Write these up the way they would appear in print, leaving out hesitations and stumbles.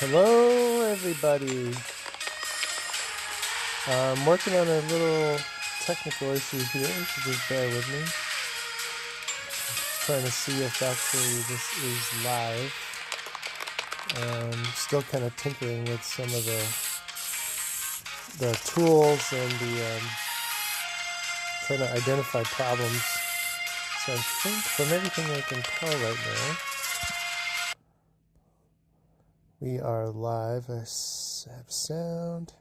Hello everybody. I'm working on a little technical issue here, so just bear with me. Trying to see if actually this is live. Still kind of tinkering with some of the tools and trying to identify problems. So I think from everything I can tell right now, we are live. I have sound.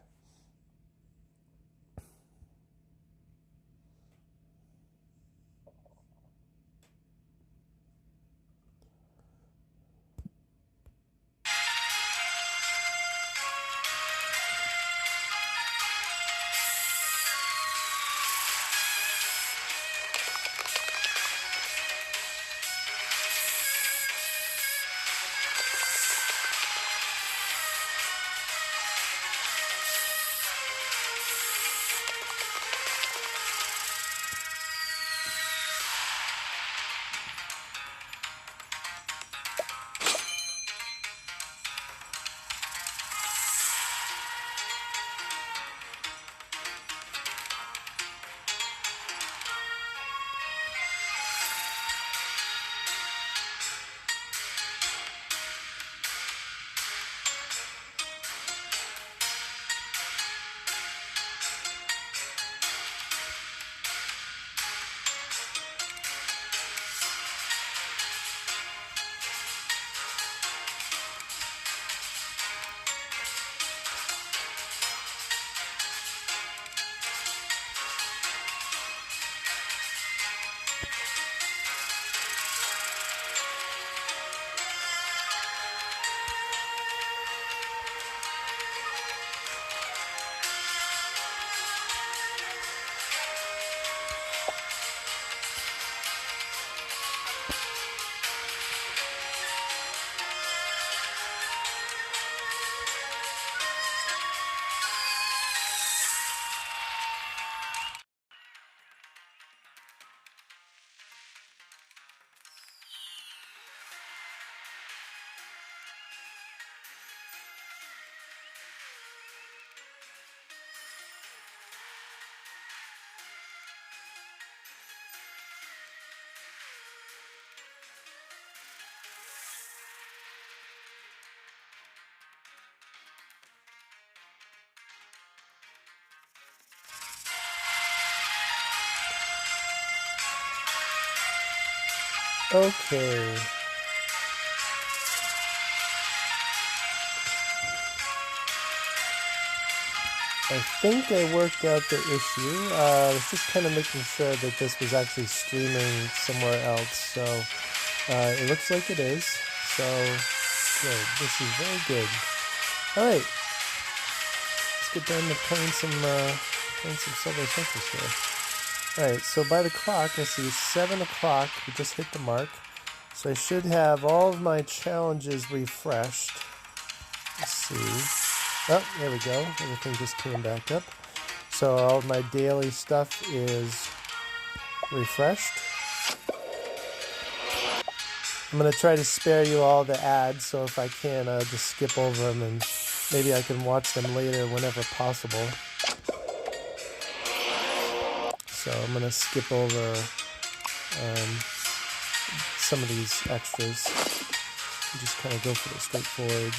Okay. I think I worked out the issue. I was just kind of making sure that this was actually streaming somewhere else. So it looks like it is. So good. This is very good. All right. Let's get down to playing some Subway Surfers here. Alright, so by the clock, I see 7 o'clock. We just hit the mark. So I should have all of my challenges refreshed. Let's see. Oh, there we go. Everything just came back up. So all of my daily stuff is refreshed. I'm going to try to spare you all the ads, so if I can, I'll just skip over them and maybe I can watch them later whenever possible. So I'm going to skip over some of these extras and just kind of go for the straightforward.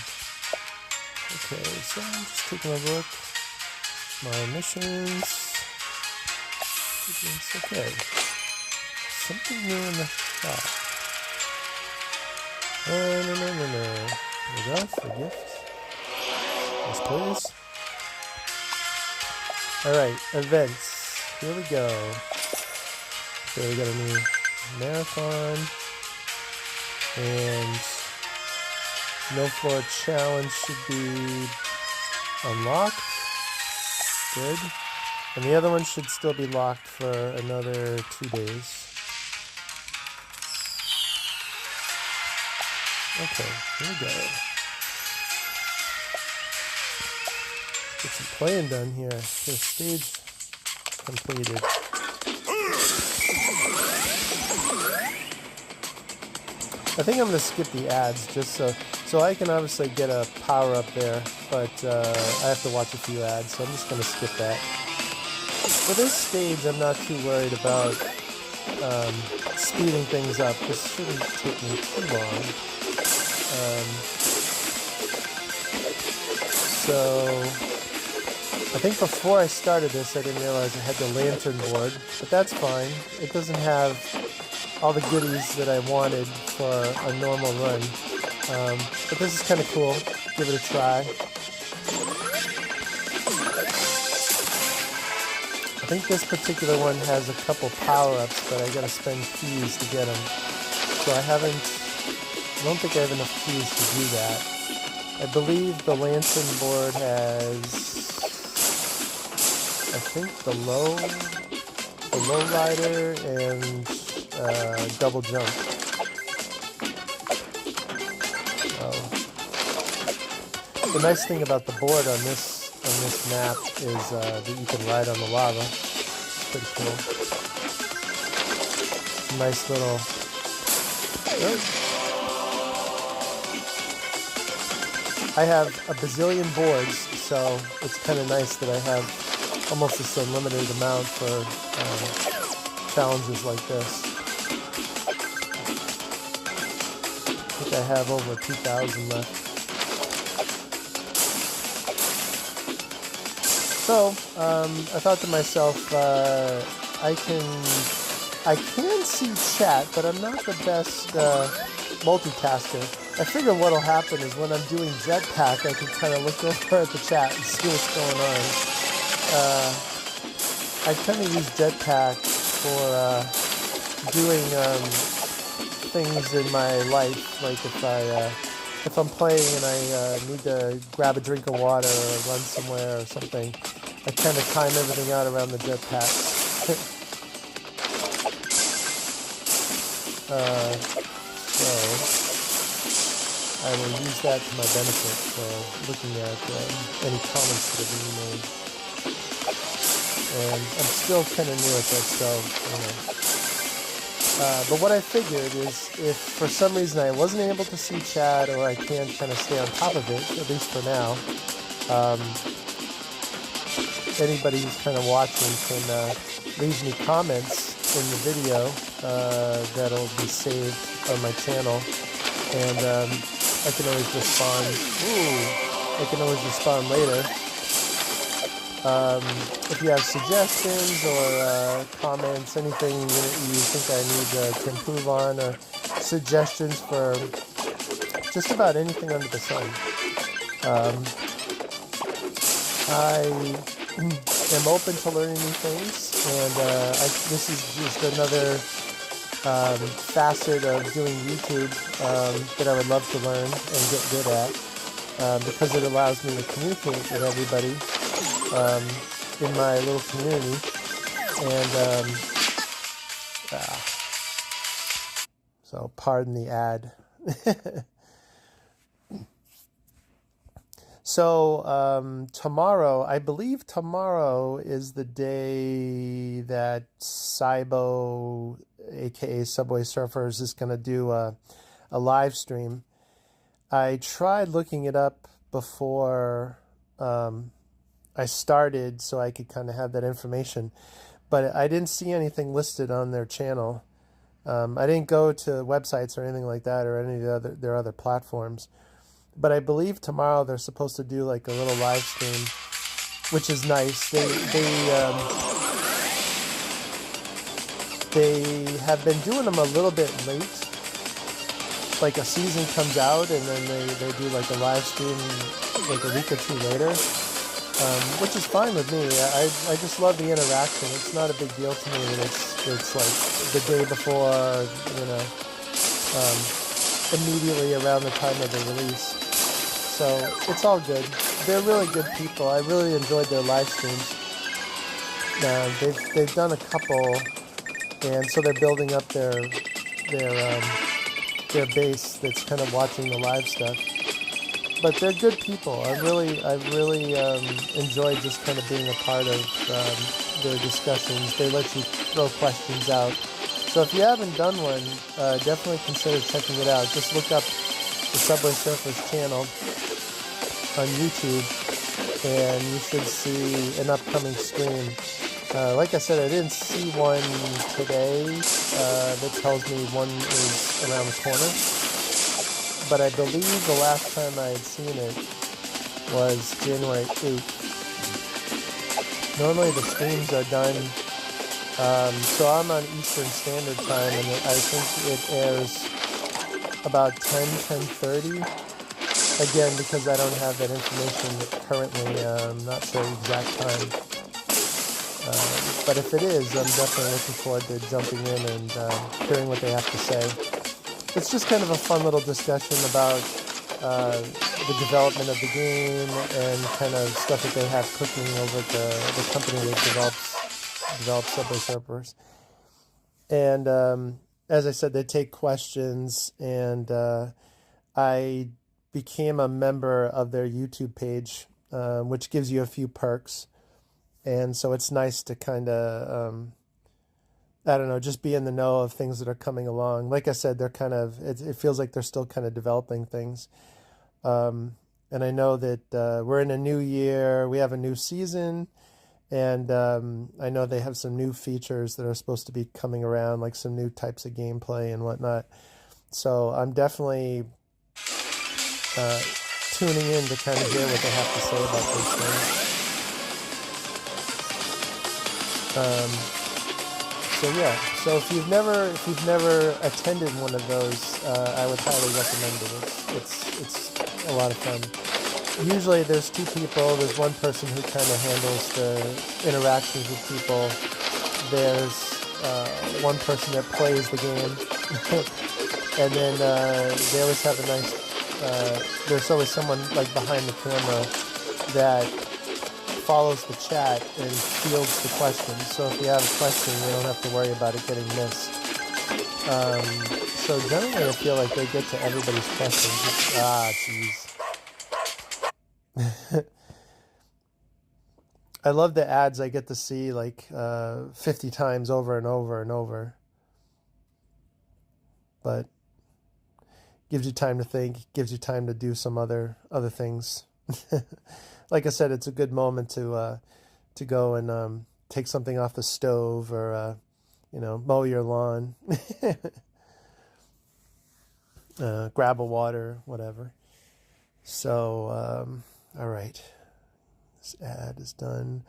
Okay, so I'm just taking a look. My missions. Okay. Something new in the shop. No. There we go, for gifts. Yes, please. Alright, events. Here we go. Okay, we got a new marathon. And no floor challenge should be unlocked. Good. And the other one should still be locked for another 2 days. Okay, here we go. Get some playing done here. Get a stage completed. I think I'm going to skip the ads just so So I can obviously get a power up there, but I have to watch a few ads, so I'm just going to skip that. For this stage, I'm not too worried about speeding things up. This shouldn't take me too long. So I think before I started this, I didn't realize I had the lantern board, but that's fine. It doesn't have all the goodies that I wanted for a normal run. But this is kind of cool. Give it a try. I think this particular one has a couple power-ups, but I gotta spend keys to get them. So I don't think I have enough keys to do that. I believe the lantern board has, I think the low rider and double jump. The nice thing about the board on this map is that you can ride on the lava. It's pretty cool. It's a nice little. I have a bazillion boards, so it's kind of nice that I have almost this unlimited amount for challenges like this. I think I have over 2,000 left. So, I thought to myself, I can see chat, but I'm not the best multitasker. I figure what'll happen is when I'm doing jetpack, I can kind of look over at the chat and see what's going on. I kind of use jetpack for doing things in my life, like if I'm playing and I need to grab a drink of water or run somewhere or something, I kind of time everything out around the jetpack. So I will use that to my benefit for looking at any comments that are being made. And I'm still kind of new at this, so but what I figured is if for some reason I wasn't able to see chat or I can't kind of stay on top of it, at least for now, anybody who's kind of watching can leave me comments in the video that'll be saved on my channel, and I can always respond. I can always respond later. If you have suggestions or comments, anything you think I need to improve on, or suggestions for just about anything under the sun, I am open to learning new things, and this is just another facet of doing YouTube that I would love to learn and get good at, because it allows me to communicate with everybody in my little community, and so pardon the ad. So tomorrow, I believe tomorrow is the day that Cybo, aka Subway Surfers, is going to do a live stream. I tried looking it up before I started so I could kind of have that information, but I didn't see anything listed on their channel. I didn't go to websites or anything like that or any of their other platforms. But I believe tomorrow they're supposed to do like a little live stream, which is nice. They have been doing them a little bit late. Like a season comes out and then they do like a live stream like a week or two later, which is fine with me. I just love the interaction. It's not a big deal to me that it's like the day before, immediately around the time of the release. So it's all good. They're really good people. I really enjoyed their live streams. They've done a couple, and so they're building up their base that's kind of watching the live stuff. But they're good people. I really enjoyed just kind of being a part of their discussions. They let you throw questions out. So if you haven't done one, definitely consider checking it out. Just look up the Subway Surfers channel on YouTube, and you should see an upcoming stream. Like I said, I didn't see one today that tells me one is around the corner, but I believe the last time I had seen it was January 8th. Normally the streams are done, so I'm on Eastern Standard Time, and I think it airs about 10:30. Again, because I don't have that information currently, I'm not sure the exact time. But if it is, I'm definitely looking forward to jumping in and hearing what they have to say. It's just kind of a fun little discussion about the development of the game and kind of stuff that they have cooking over at the company that develops Subway Surfers. And as I said, they take questions, and I became a member of their YouTube page, which gives you a few perks. And so it's nice to kind of, I don't know, just be in the know of things that are coming along. Like I said, they're kind of, it feels like they're still kind of developing things. And I know that we're in a new year, we have a new season, and I know they have some new features that are supposed to be coming around, like some new types of gameplay and whatnot. So I'm definitely tuning in to kind of hear what they have to say about those things. So yeah, so if you've never attended one of those, I would highly recommend it. It's a lot of fun. Usually there's two people. There's one person who kind of handles the interactions with people. There's one person that plays the game, and then they always have a nice. There's always someone like behind the camera that follows the chat and fields the questions. So if you have a question, you don't have to worry about it getting missed. So generally, I feel like they get to everybody's questions. Jeez. I love the ads I get to see like 50 times over and over and over. But gives you time to think, gives you time to do some other things. Like I said, it's a good moment to go and take something off the stove, or mow your lawn, grab a water, whatever. So all right, this ad is done.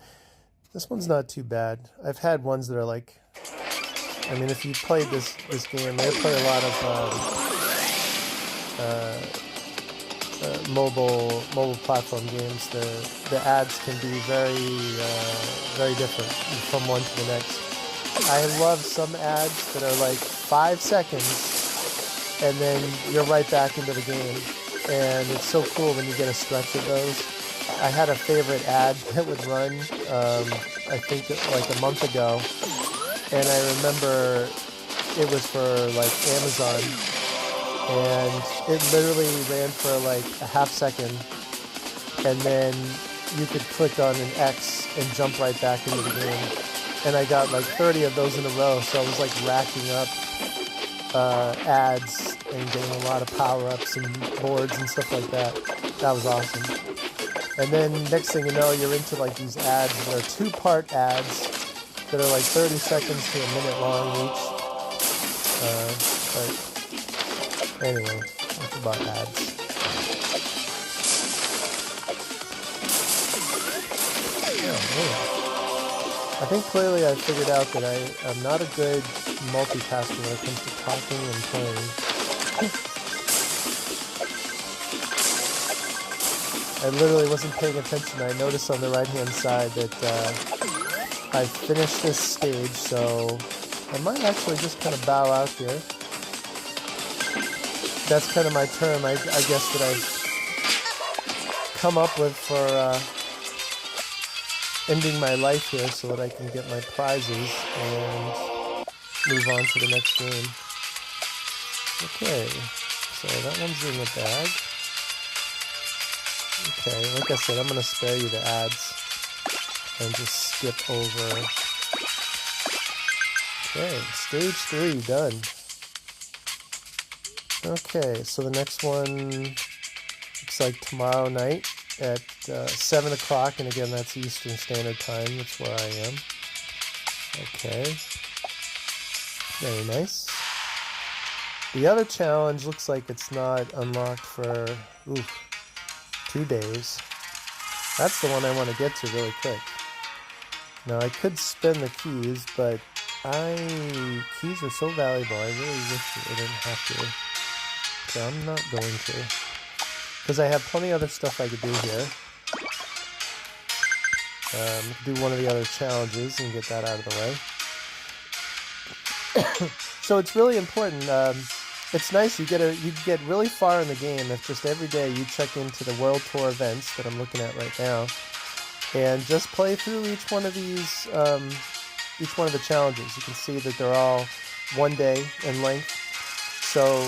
This one's not too bad. I've had ones that are like, I mean, if you played this game, they play a lot of mobile platform games. The ads can be very different from one to the next. I love some ads that are like 5 seconds, and then you're right back into the game, and it's so cool when you get a stretch of those. I had a favorite ad that would run, I think like a month ago, and I remember it was for like Amazon. And it literally ran for like a half second, and then you could click on an X and jump right back into the game. And I got like 30 of those in a row, so I was like racking up ads and getting a lot of power-ups and boards and stuff like that. That was awesome. And then next thing you know, you're into like these ads that are 2-part ads that are like 30 seconds to a minute long each. But anyway, enough about ads. Oh, man. I think clearly I figured out that I'm not a good multitasker when it comes to talking and playing. I literally wasn't paying attention. I noticed on the right-hand side that I finished this stage, so I might actually just kind of bow out here. That's kind of my term, I guess, that I've come up with for ending my life here so that I can get my prizes and move on to the next game. Okay, so that one's in the bag. Okay, like I said, I'm going to spare you the ads and just skip over. Okay, stage 3 done. Okay, so the next one looks like tomorrow night at 7 o'clock, and again, that's Eastern Standard Time. That's where I am. Okay. Very nice. The other challenge looks like it's not unlocked for 2 days. That's the one I want to get to really quick. Now I could spend the keys, but keys are so valuable. I really wish I didn't have to. So I'm not going to. Because I have plenty of other stuff I could do here. Do one of the other challenges and get that out of the way. So it's really important. It's nice. You get really far in the game if just every day you check into the World Tour events that I'm looking at right now, and just play through each one of these, each one of the challenges. You can see that they're all 1 day in length. So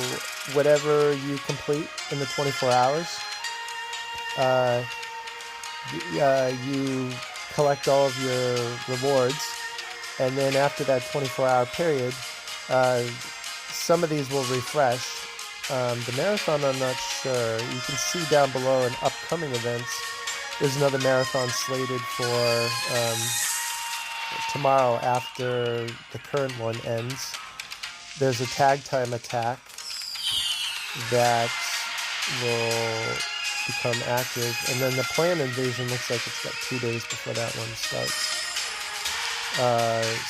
whatever you complete in the 24 hours, you collect all of your rewards, and then after that 24-hour period, some of these will refresh. The marathon, I'm not sure. You can see down below in upcoming events, there's another marathon slated for tomorrow after the current one ends. There's a tag time attack that will become active, and then the planned invasion looks like it's got 2 days before that one starts.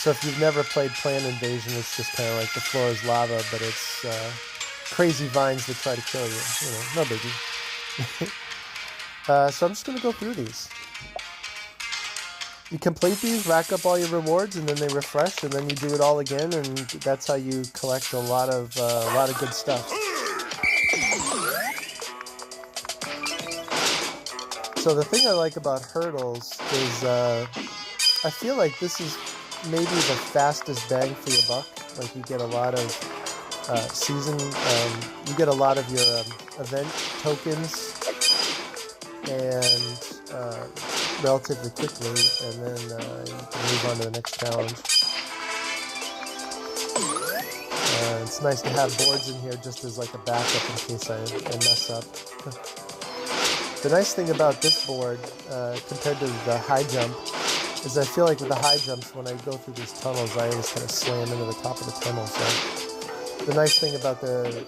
So if you've never played Planned Invasion, it's just kind of like the floor is lava, but it's crazy vines that try to kill you. You know, no biggie. So I'm just going to go through these. You complete these, rack up all your rewards, and then they refresh, and then you do it all again, and that's how you collect a lot of good stuff. So the thing I like about hurdles is I feel like this is maybe the fastest bang for your buck. Like you get a lot of you get a lot of your event tokens and relatively quickly, and then you can move on to the next challenge. It's nice to have boards in here just as like a backup in case I mess up. The nice thing about this board compared to the high jump is I feel like with the high jumps, when I go through these tunnels, I always kind of slam into the top of the tunnel. So the nice thing about the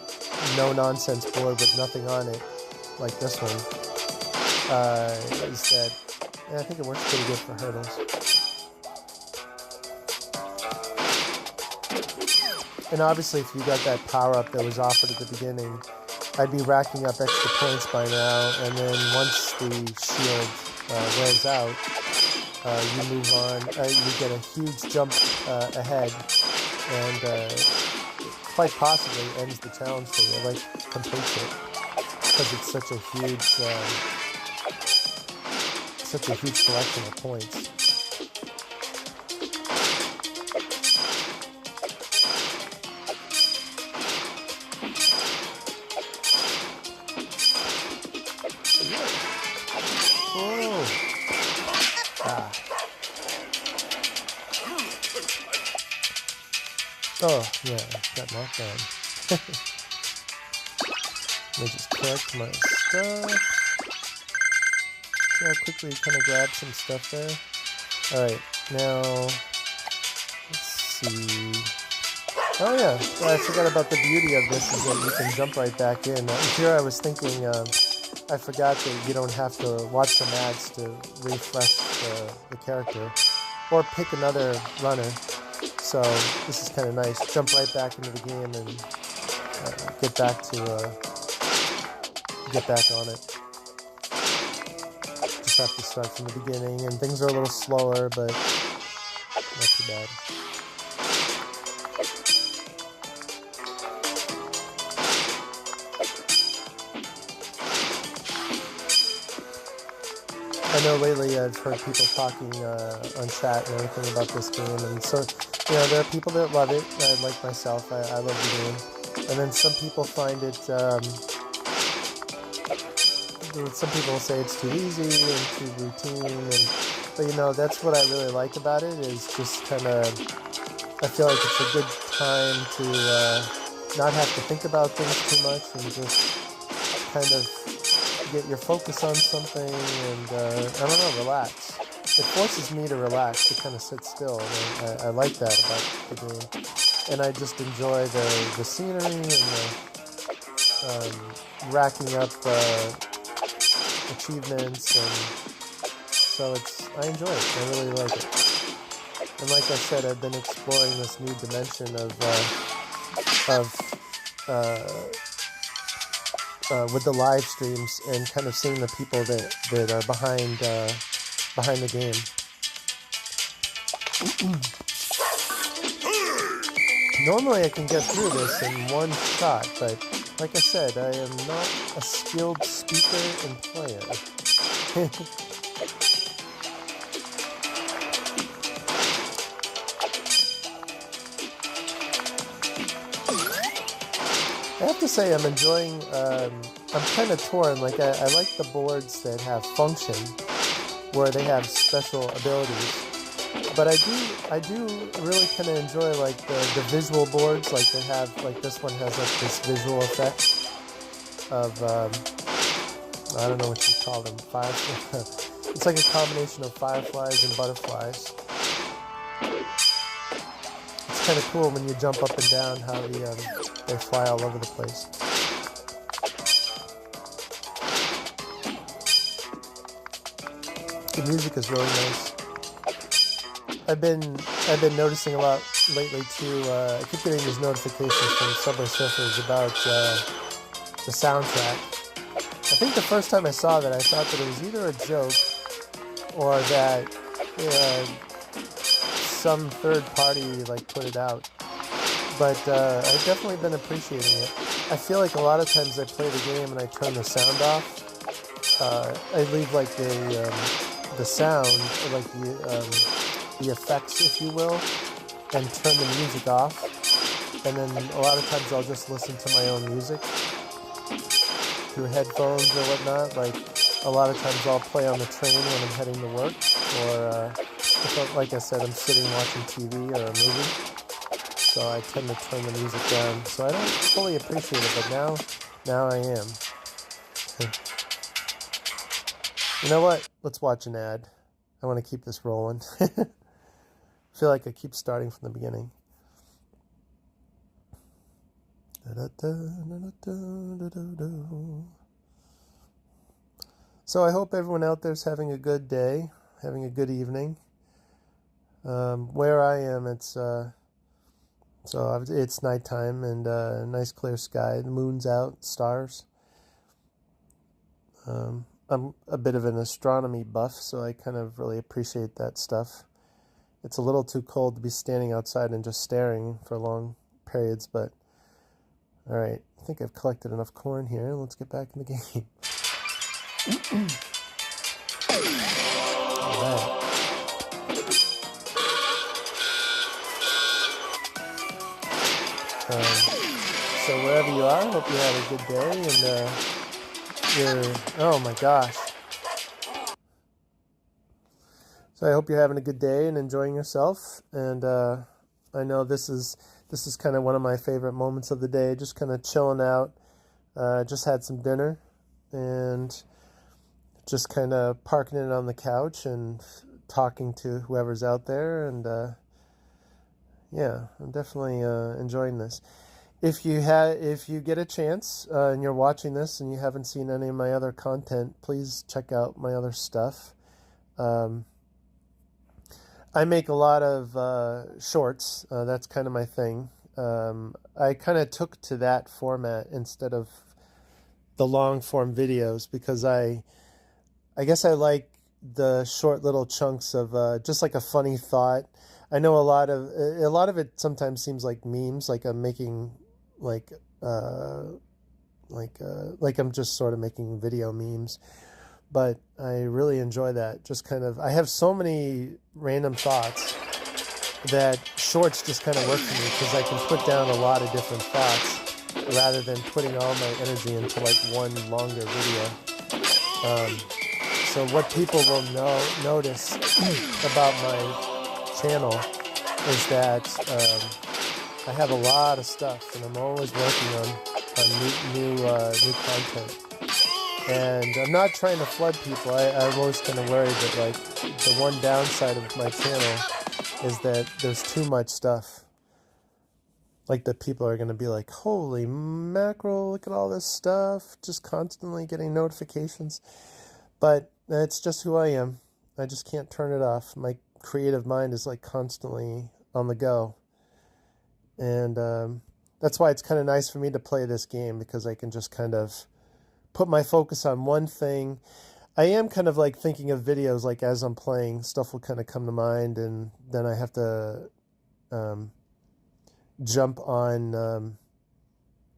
no-nonsense board with nothing on it, like this one, is that I think it works pretty good for hurdles. And obviously, if you got that power-up that was offered at the beginning, I'd be racking up extra points by now, and then once the shield wears out, you move on, you get a huge jump ahead, and quite possibly ends the challenge for you, like completes it, because it's such a huge collection of points. Oh, yeah, got knocked down. Let me just collect my stuff. See how quickly you kind of grab some stuff there? Alright, now, let's see. Oh yeah, I forgot about the beauty of this is that you can jump right back in. Here I was thinking, I forgot that you don't have to watch some ads to refresh the character, or pick another runner. So this is kind of nice. Jump right back into the game and get back on it. Just have to start from the beginning, and things are a little slower, but not too bad. I know lately I've heard people talking on chat and everything about this game, and so, you know, there are people that love it, like myself. I love the game. And then some people find it, some people will say it's too easy and too routine, but you know, that's what I really like about it, is just kind of, I feel like it's a good time not have to think about things too much and just kind of get your focus on something and, I don't know, relax. It forces me to relax, to kind of sit still, and I like that about the game. And I just enjoy the scenery and the racking up achievements, and so I enjoy it. I really like it. And like I said, I've been exploring this new dimension with the live streams and kind of seeing the people that are behind the game. Normally I can get through this in one shot, but like I said, I am not a skilled speaker and player. I have to say I'm enjoying, I'm kind of torn. Like I like the boards that have function, where they have special abilities. But I do really kind of enjoy like the visual boards, like they have, like this one has like this visual effect of, I don't know what you call them, fireflies. It's like a combination of fireflies and butterflies. It's kind of cool when you jump up and down how they fly all over the place. The music is really nice. I've been noticing a lot lately too. I keep getting these notifications from Subway Surfers about the soundtrack. I think the first time I saw that, I thought that it was either a joke or that some third party like put it out. But I've definitely been appreciating it. I feel like a lot of times I play the game and I turn the sound off. I leave like the sound, like the effects, if you will, and turn the music off. And then a lot of times I'll just listen to my own music through headphones or whatnot. Like a lot of times I'll play on the train when I'm heading to work, or if, like I said, I'm sitting watching TV or a movie. So I tend to turn the music down. So I don't fully appreciate it, but now I am. You know what? Let's watch an ad. I want to keep this rolling. I feel like I keep starting from the beginning. So I hope everyone out there is having a good day, having a good evening. Where I am, it's nighttime and a nice clear sky. The moon's out, stars. I'm a bit of an astronomy buff, so I kind of really appreciate that stuff. It's a little too cold to be standing outside and just staring for long periods, but alright, I think I've collected enough corn here. Let's get back in the game. Alright. So wherever you are, hope you have a good day, and oh my gosh. So I hope you're having a good day and enjoying yourself, and I know this is kind of one of my favorite moments of the day, just kind of chilling out. Just had some dinner and just kind of parking it on the couch and talking to whoever's out there, and yeah, I'm definitely enjoying this. If you get a chance and you're watching this and you haven't seen any of my other content, please check out my other stuff. I make a lot of shorts. That's kind of my thing. I kind of took to that format instead of the long form videos because I guess I like the short little chunks of just like a funny thought. I know a lot of it sometimes seems like memes, like I'm making like I'm just sort of making video memes. But I really enjoy that. Just kind of, I have so many random thoughts that shorts just kind of work for me because I can put down a lot of different thoughts rather than putting all my energy into like one longer video. So what people will notice about my channel is that I have a lot of stuff, and I'm always working on new content. And I'm not trying to flood people. I'm always kind of worried that, like, the one downside of my channel is that there's too much stuff. Like, that people are going to be like, holy mackerel, look at all this stuff, just constantly getting notifications. But it's just who I am. I just can't turn it off. My creative mind is, like, constantly on the go. And that's why it's kind of nice for me to play this game, because I can just kind of put my focus on one thing. I am kind of like thinking of videos, like as I'm playing, stuff will kind of come to mind, and then I have to jump on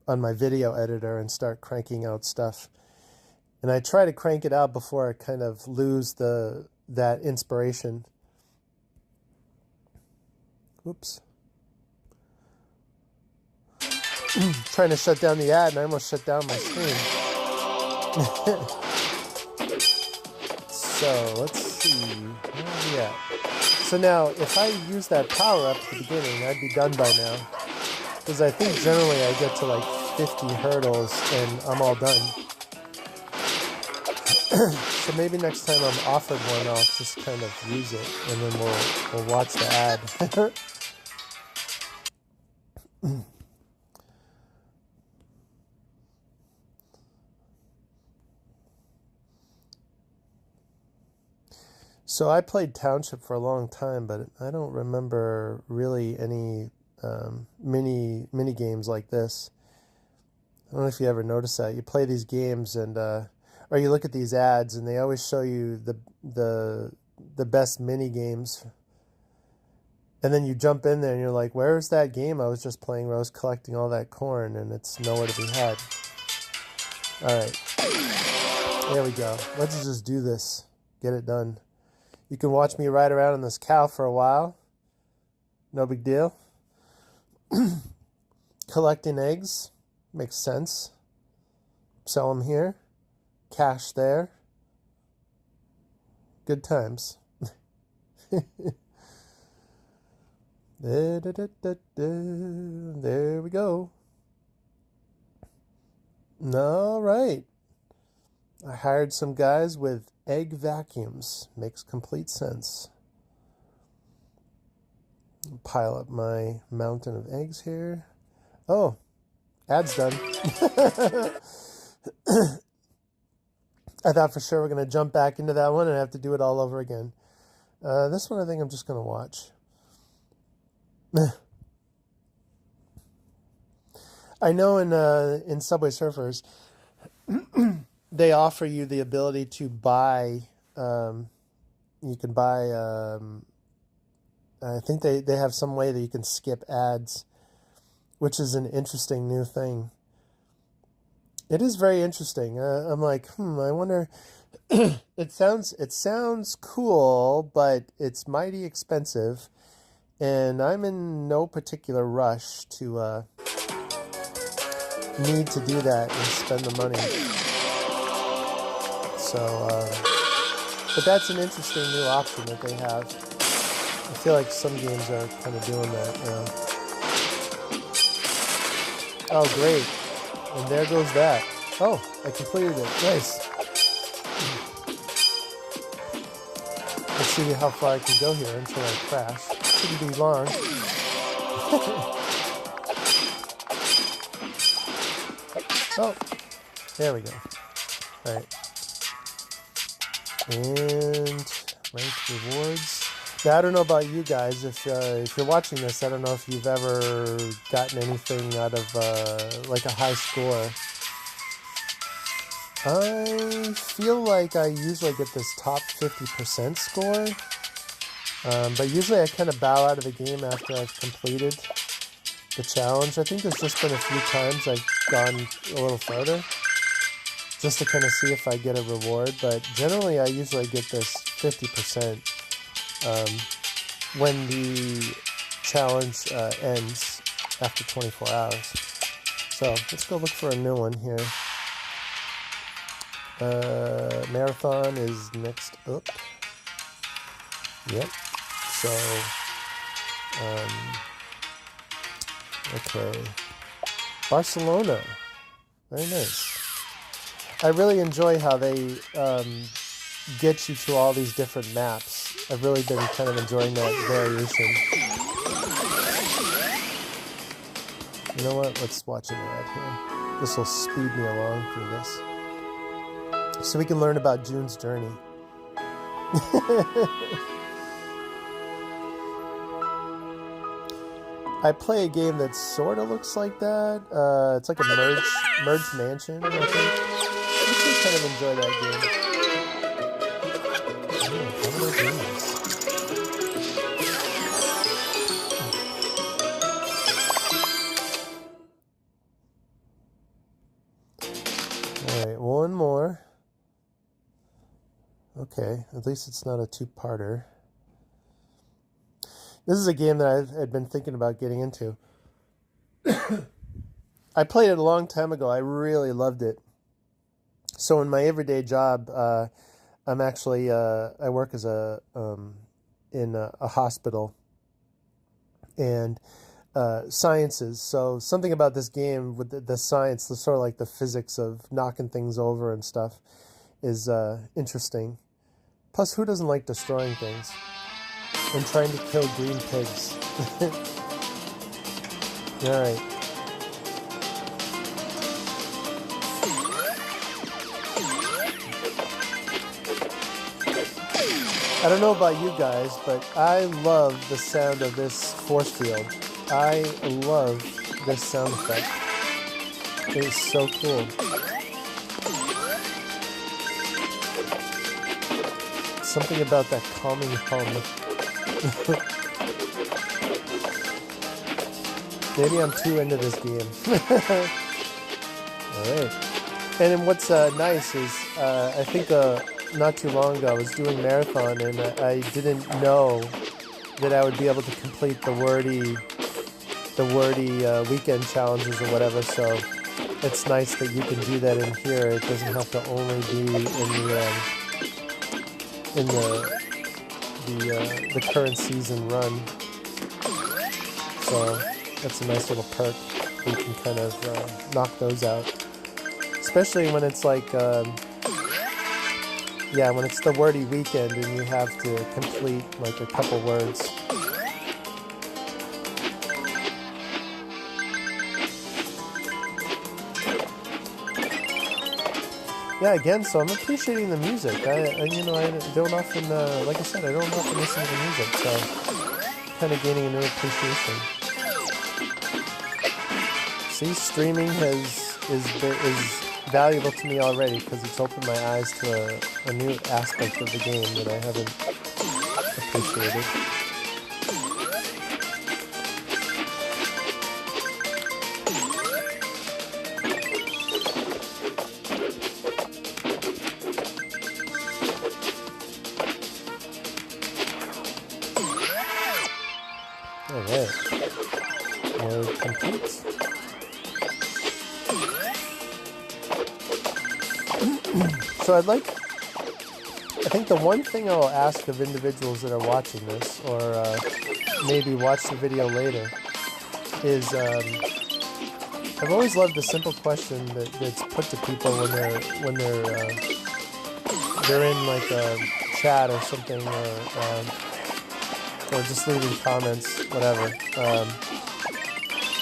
my video editor and start cranking out stuff. And I try to crank it out before I kind of lose that inspiration. Oops. Trying to shut down the ad, and I almost shut down my screen. So let's see, where are we at? So now, if I use that power up at the beginning, I'd be done by now. Because I think generally I get to like 50 hurdles and I'm all done. So maybe next time I'm offered one, I'll just kind of use it, and then we'll watch the ad. So I played Township for a long time, but I don't remember really any mini games like this. I don't know if you ever noticed that. You play these games, and or you look at these ads, and they always show you the best mini games, and then you jump in there and you're like, where's that game I was just playing where I was collecting all that corn, and it's nowhere to be had. All right, there we go. Let's just do this. Get it done. You can watch me ride around on this cow for a while. No big deal. Collecting eggs. Makes sense. Sell them here. Cash there. Good times. There we go. All right. I hired some guys with egg vacuums. Makes complete sense. Pile up my mountain of eggs here. Oh, ad's done. I thought for sure we're going to jump back into that one and have to do it all over again. This one I think I'm just going to watch. I know in Subway Surfers, they offer you the ability to buy, you can buy, I think they have some way that you can skip ads, which is an interesting new thing. It is very interesting. I'm like, I wonder, it sounds cool, but it's mighty expensive, and I'm in no particular rush to need to do that and spend the money. So, but that's an interesting new option that they have. I feel like some games are kind of doing that now. Oh, great. And there goes that. Oh, I completed it. Nice. Let's see how far I can go here until I crash. Shouldn't be long. Oh, there we go. All right. And ranked rewards. Now, I don't know about you guys. If you're watching this, I don't know if you've ever gotten anything out of like a high score. I feel like I usually get this top 50% score, but usually I kind of bow out of the game after I've completed the challenge. I think there's just been a few times I've gone a little further, just to kind of see if I get a reward, but generally I usually get this 50% when the challenge ends after 24 hours. So let's go look for a new one here. Marathon is next up. Yep. So Okay. Barcelona. Very nice. I really enjoy how they get you to all these different maps. I've really been kind of enjoying that variation. You know what? Let's watch an ad here. This will speed me along through this. So we can learn about June's journey. I play a game that sort of looks like that. It's like a merged mansion, I think. I actually kind of enjoy that game. Alright, one more. Okay, at least it's not a two-parter. This is a game that I had been thinking about getting into. I played it a long time ago. I really loved it. So in my everyday job, I'm actually I work as in a hospital and sciences. So something about this game with the science, the sort of like the physics of knocking things over and stuff, is interesting. Plus, who doesn't like destroying things? And trying to kill green pigs. Alright. I don't know about you guys, but I love the sound of this force field. I love this sound effect. It is so cool. Something about that calming hum. Maybe I'm too into this game. Alright. And then what's nice is, I think not too long ago I was doing marathon and I didn't know that I would be able to complete the wordy weekend challenges or whatever, so it's nice that you can do that in here. It doesn't have to only be in the current season run. So that's a nice little perk. You can kind of knock those out. Especially when it's like, yeah, when it's the wordy weekend and you have to complete like a couple words. Yeah, again, so I'm appreciating the music. I don't often, like I said, I don't often listen to the music, so kind of gaining a new appreciation. See, streaming is valuable to me already because it's opened my eyes to a new aspect of the game that I haven't appreciated. Alright, mode complete. So I think the one thing I'll ask of individuals that are watching this, or maybe watch the video later, is I've always loved the simple question that's put to people when they're in like a chat or something, or just leaving comments, whatever.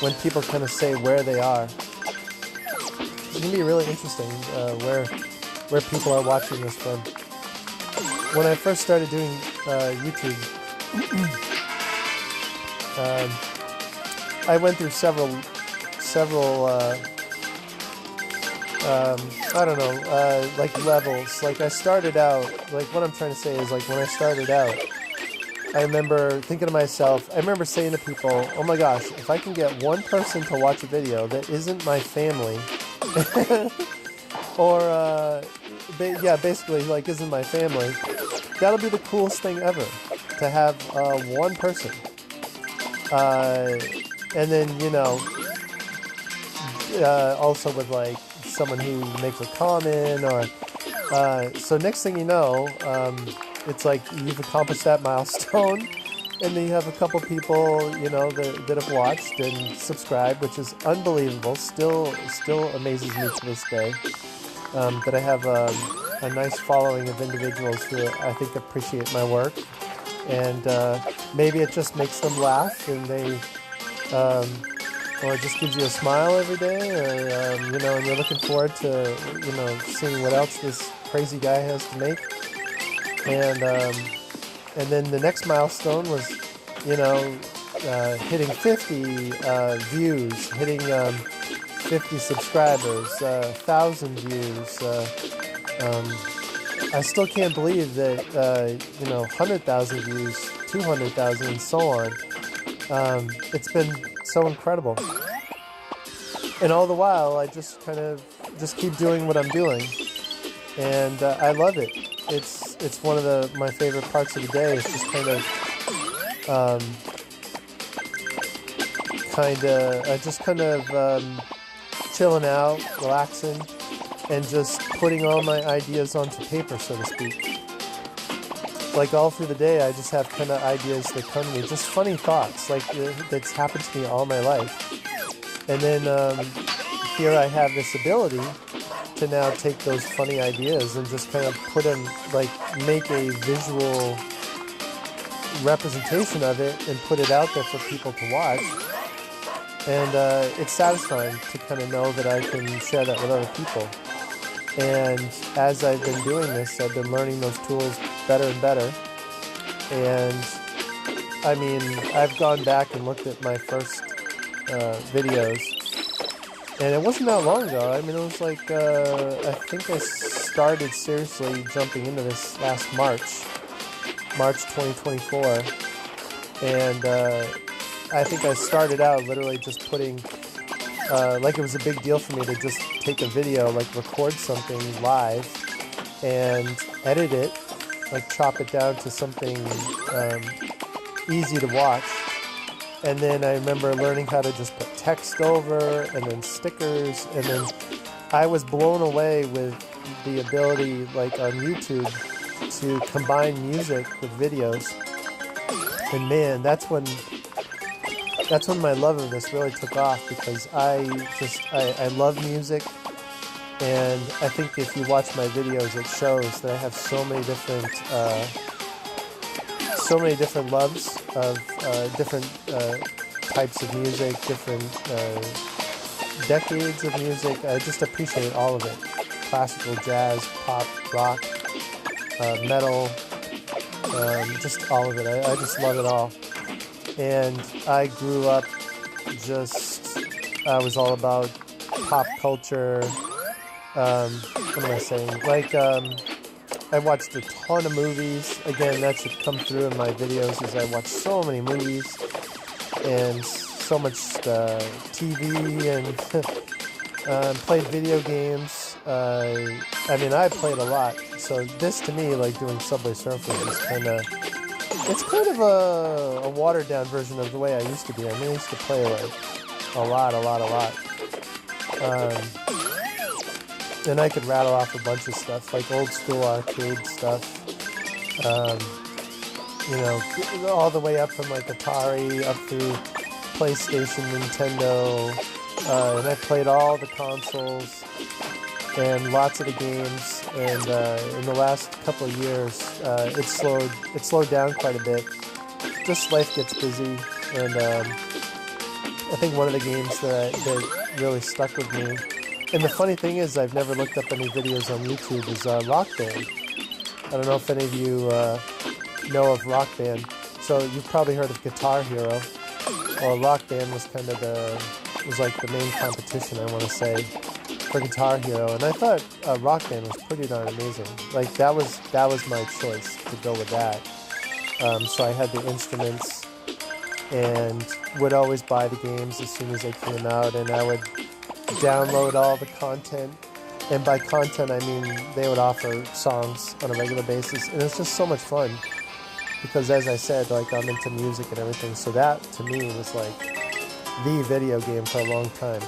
When people kind of say where they are, it can be really interesting where people are watching this from. When I first started doing YouTube, I went through several I don't know, like levels. Like I started out, like what I'm trying to say is like when I started out, I remember thinking to myself, I remember saying to people, oh my gosh, if I can get one person to watch a video that isn't my family, or, yeah, basically, like, isn't my family, that'll be the coolest thing ever, to have one person. And then, you know, also with, like, someone who makes a comment, or, so next thing you know, it's like you've accomplished that milestone, And then you have a couple people, you know, that have watched and subscribed, which is unbelievable. Still amazes me to this day that I have a nice following of individuals who I think appreciate my work, and maybe it just makes them laugh, and they, or it just gives you a smile every day, or you know, and you're looking forward to, you know, seeing what else this crazy guy has to make, and then the next milestone was, you know, hitting 50 views, hitting 50 subscribers, 1,000 views. I still can't believe that, you know, 100,000 views, 200,000, and so on. It's been so incredible. And all the while, I just kind of just keep doing what I'm doing, and I love it. It's one of my favorite parts of the day. It's just kind of chilling out, relaxing, and just putting all my ideas onto paper, so to speak. Like all through the day, I just have kind of ideas that come to me, just funny thoughts, like that's happened to me all my life. And then here I have this ability to now take those funny ideas and just kind of put them, like make a visual representation of it and put it out there for people to watch. And it's satisfying to kind of know that I can share that with other people. And as I've been doing this, I've been learning those tools better and better. And I mean, I've gone back and looked at my first videos, and it wasn't that long ago. I mean, it was like, I think I started seriously jumping into this last March 2024. And I think I started out literally just putting, like it was a big deal for me to just take a video, like record something live and edit it, like chop it down to something easy to watch. And then I remember learning how to just put text over, and then stickers, and then I was blown away with the ability, like on YouTube, to combine music with videos. And man, that's when my love of this really took off, because I love music, and I think if you watch my videos, it shows that I have so many different loves of different types of music, different decades of music. I just appreciate all of it: classical, jazz, pop, rock, metal, just all of it. I just love it all. And I grew up I was all about pop culture. What am I saying? Like, I watched a ton of movies. Again, that should come through in my videos, as I watched so many movies and so much TV, and played video games. I mean, I played a lot. So this, to me, like doing Subway Surfing, is kind of a watered down version of the way I used to be. I mean, I used to play like a lot. And I could rattle off a bunch of stuff, like old school arcade stuff. You know, all the way up from like Atari up through PlayStation, Nintendo, and I played all the consoles and lots of the games. And in the last couple of years, it slowed down quite a bit. Just life gets busy, and I think one of the games that really stuck with me. And the funny thing is, I've never looked up any videos on YouTube, is Rock Band. I don't know if any of you know of Rock Band. So you've probably heard of Guitar Hero. Well, Rock Band was kind of was like the main competition, I want to say, for Guitar Hero. And I thought Rock Band was pretty darn amazing. Like that was my choice to go with that. So I had the instruments and would always buy the games as soon as they came out, and I would download all the content. And by content, I mean they would offer songs on a regular basis, and it's just so much fun, because as I said, like I'm into music and everything, so that to me was like the video game for a long time.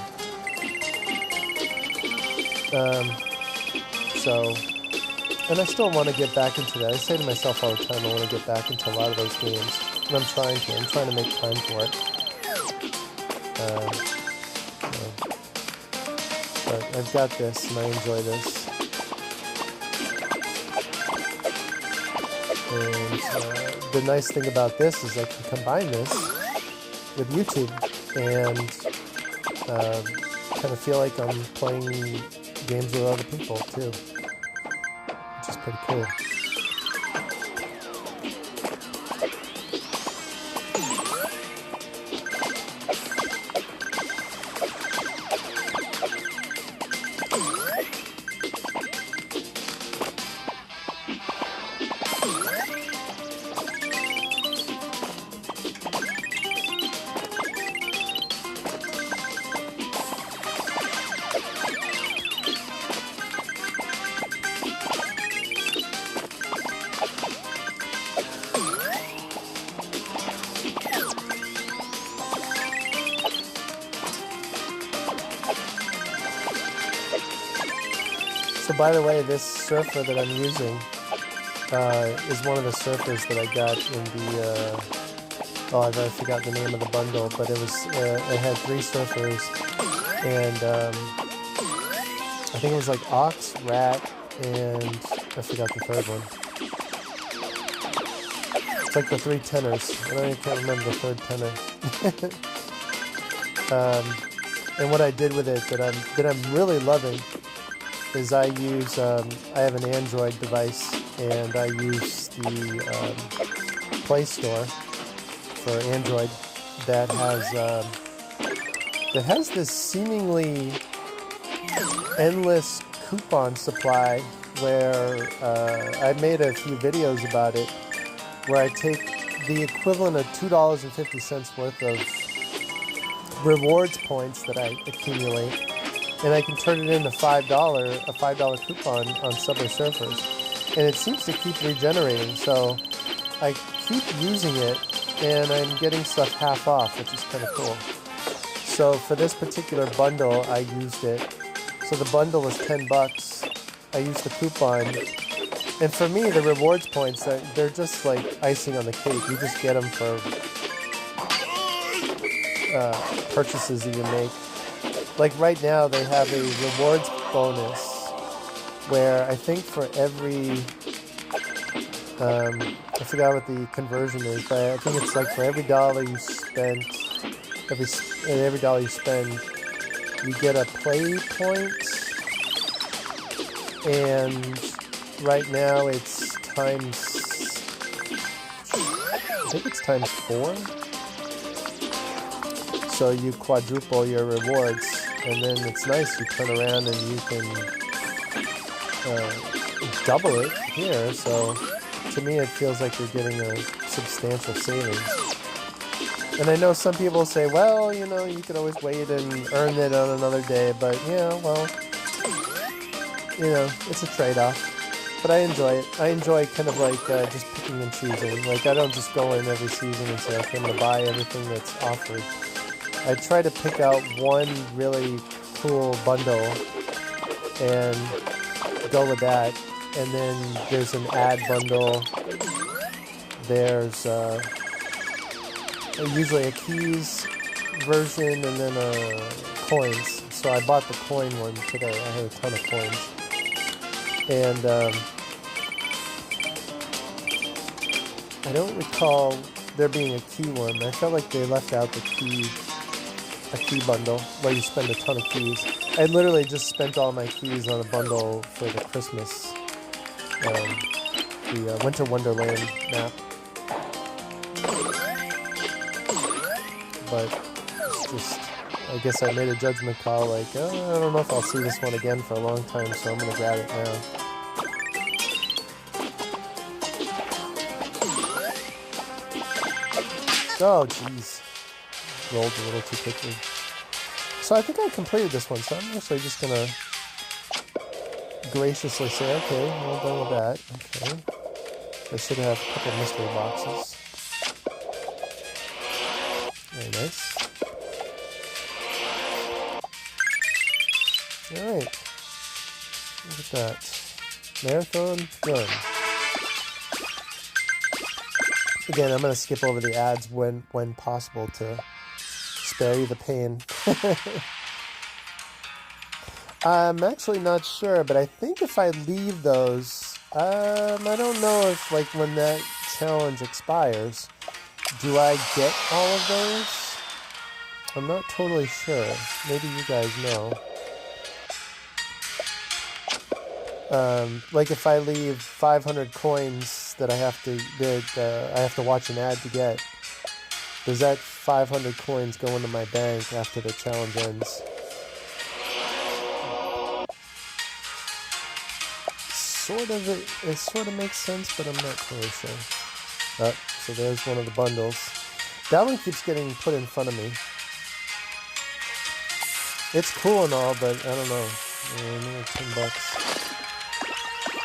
And I still want to get back into that. I say to myself all the time, I want to get back into a lot of those games. And I'm trying to make time for it. But I've got this, and I enjoy this. And the nice thing about this is I can combine this with YouTube and kind of feel like I'm playing games with other people too, which is pretty cool. So by the way, this surfer that I'm using is one of the surfers that I got in the, I forgot the name of the bundle, but it was, it had 3 surfers, and I think it was like Ox, Rat, and I forgot the third one. It's like the 3 tenors. I can't remember the third tenor. And what I did with it that I'm really loving is I use, I have an Android device, and I use the Play Store for Android that has this seemingly endless coupon supply where I made a few videos about it, where I take the equivalent of $2.50 worth of rewards points that I accumulate, and I can turn it into a $5 coupon on Subway Surfers. And it seems to keep regenerating, so I keep using it, and I'm getting stuff half off, which is kind of cool. So for this particular bundle, I used it. So the bundle was $10. I used the coupon. And for me, the rewards points, they're just like icing on the cake. You just get them for purchases that you make. Like right now, they have a rewards bonus where I think for every, I forgot what the conversion is, but I think it's like for every dollar you spend, every dollar you spend, you get a play point. And right now it's times, I think it's times 4. So you quadruple your rewards, and then it's nice, you turn around and you can double it here. So to me it feels like you're getting a substantial savings. And I know some people say, well, you know, you could always wait and earn it on another day, but yeah, well, you know, it's a trade-off. But I enjoy it. I enjoy kind of like just picking and choosing. Like I don't just go in every season and say, okay, I'm going to buy everything that's offered. I try to pick out one really cool bundle and go with that. And then there's an ad bundle. There's usually a keys version and then coins. So I bought the coin one today. I had a ton of coins. And I don't recall there being a key one. I felt like they left out a key bundle where you spend a ton of keys. I literally just spent all my keys on a bundle for the Christmas, the Winter Wonderland map. But it's just, I guess I made a judgment call like, oh, I don't know if I'll see this one again for a long time, so I'm going to grab it now. Oh, jeez. Rolled a little too quickly. So I think I completed this one, so I'm actually just going to graciously say, okay, well done with that. Okay. I should have a couple mystery boxes. Very nice. Alright. Look at that. Marathon done. Again, I'm going to skip over the ads when possible to spare you the pain. I'm actually not sure, but I think if I leave those, I don't know if, like, when that challenge expires, do I get all of those? I'm not totally sure. Maybe you guys know. Like if I leave 500 coins that I have to watch an ad to get, does that 500 coins go into my bank after the challenge ends? It sort of makes sense, but I'm not totally sure. Oh, so there's one of the bundles. That one keeps getting put in front of me. It's cool and all, but I don't know. Another $10.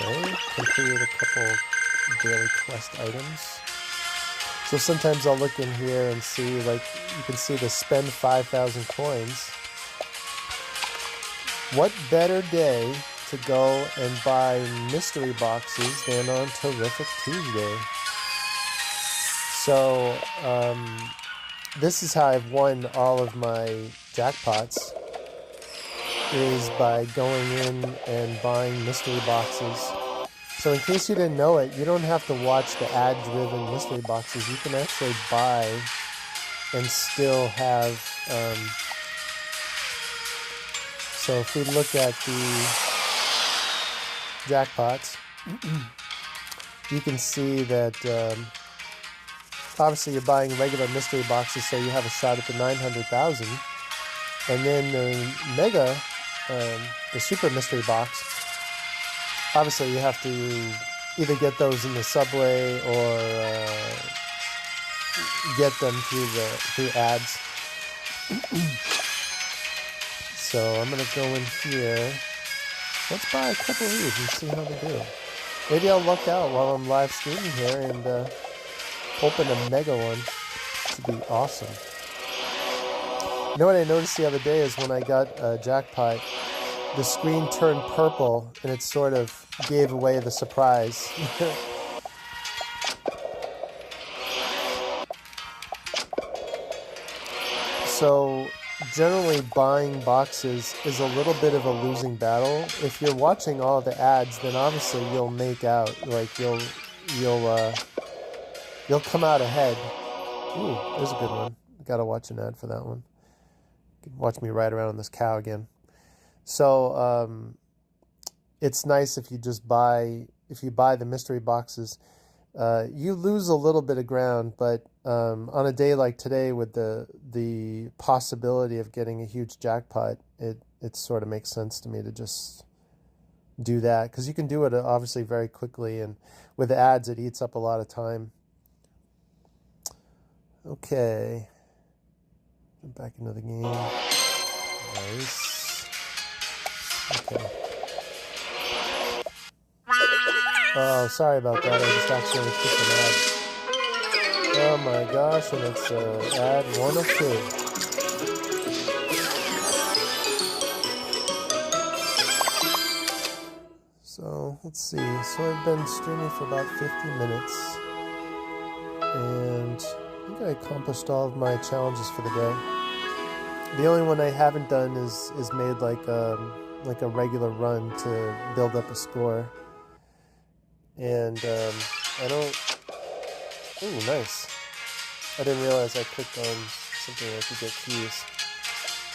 Okay, completed a couple daily quest items. So sometimes I'll look in here and see, like, you can see the spend 5,000 coins. What better day to go and buy mystery boxes than on Terrific Tuesday? So, this is how I've won all of my jackpots, is by going in and buying mystery boxes. So in case you didn't know it, you don't have to watch the ad-driven mystery boxes. You can actually buy and still have... so if we look at the jackpots, you can see that obviously you're buying regular mystery boxes, so you have a shot at the 900,000. And then the mega, the super mystery box, obviously you have to either get those in the subway or get them through ads. So I'm going to go in here. Let's buy a couple of these and see how they do. Maybe I'll luck out while I'm live streaming here and open a mega one. This would be awesome. You know what I noticed the other day is when I got a jackpot, the screen turned purple and it sort of gave away the surprise. So generally buying boxes is a little bit of a losing battle. If you're watching all the ads, then obviously you'll make out, like you'll come out ahead. Ooh, there's a good one. Gotta watch an ad for that one. Watch me ride around on this cow again. So it's nice if you buy the mystery boxes. You lose a little bit of ground, but on a day like today with the possibility of getting a huge jackpot, it sort of makes sense to me to just do that, because you can do it obviously very quickly, and with ads it eats up a lot of time. Okay, back into the game. Nice. Okay. Oh, sorry about that. I just accidentally clicked an ad. Oh my gosh, and it's ad 1 of 2. So, let's see. So I've been streaming for about 50 minutes. And I think I accomplished all of my challenges for the day. The only one I haven't done is made like a regular run to build up a score. And I don't... Ooh, nice. I didn't realize I clicked on something where I could get keys.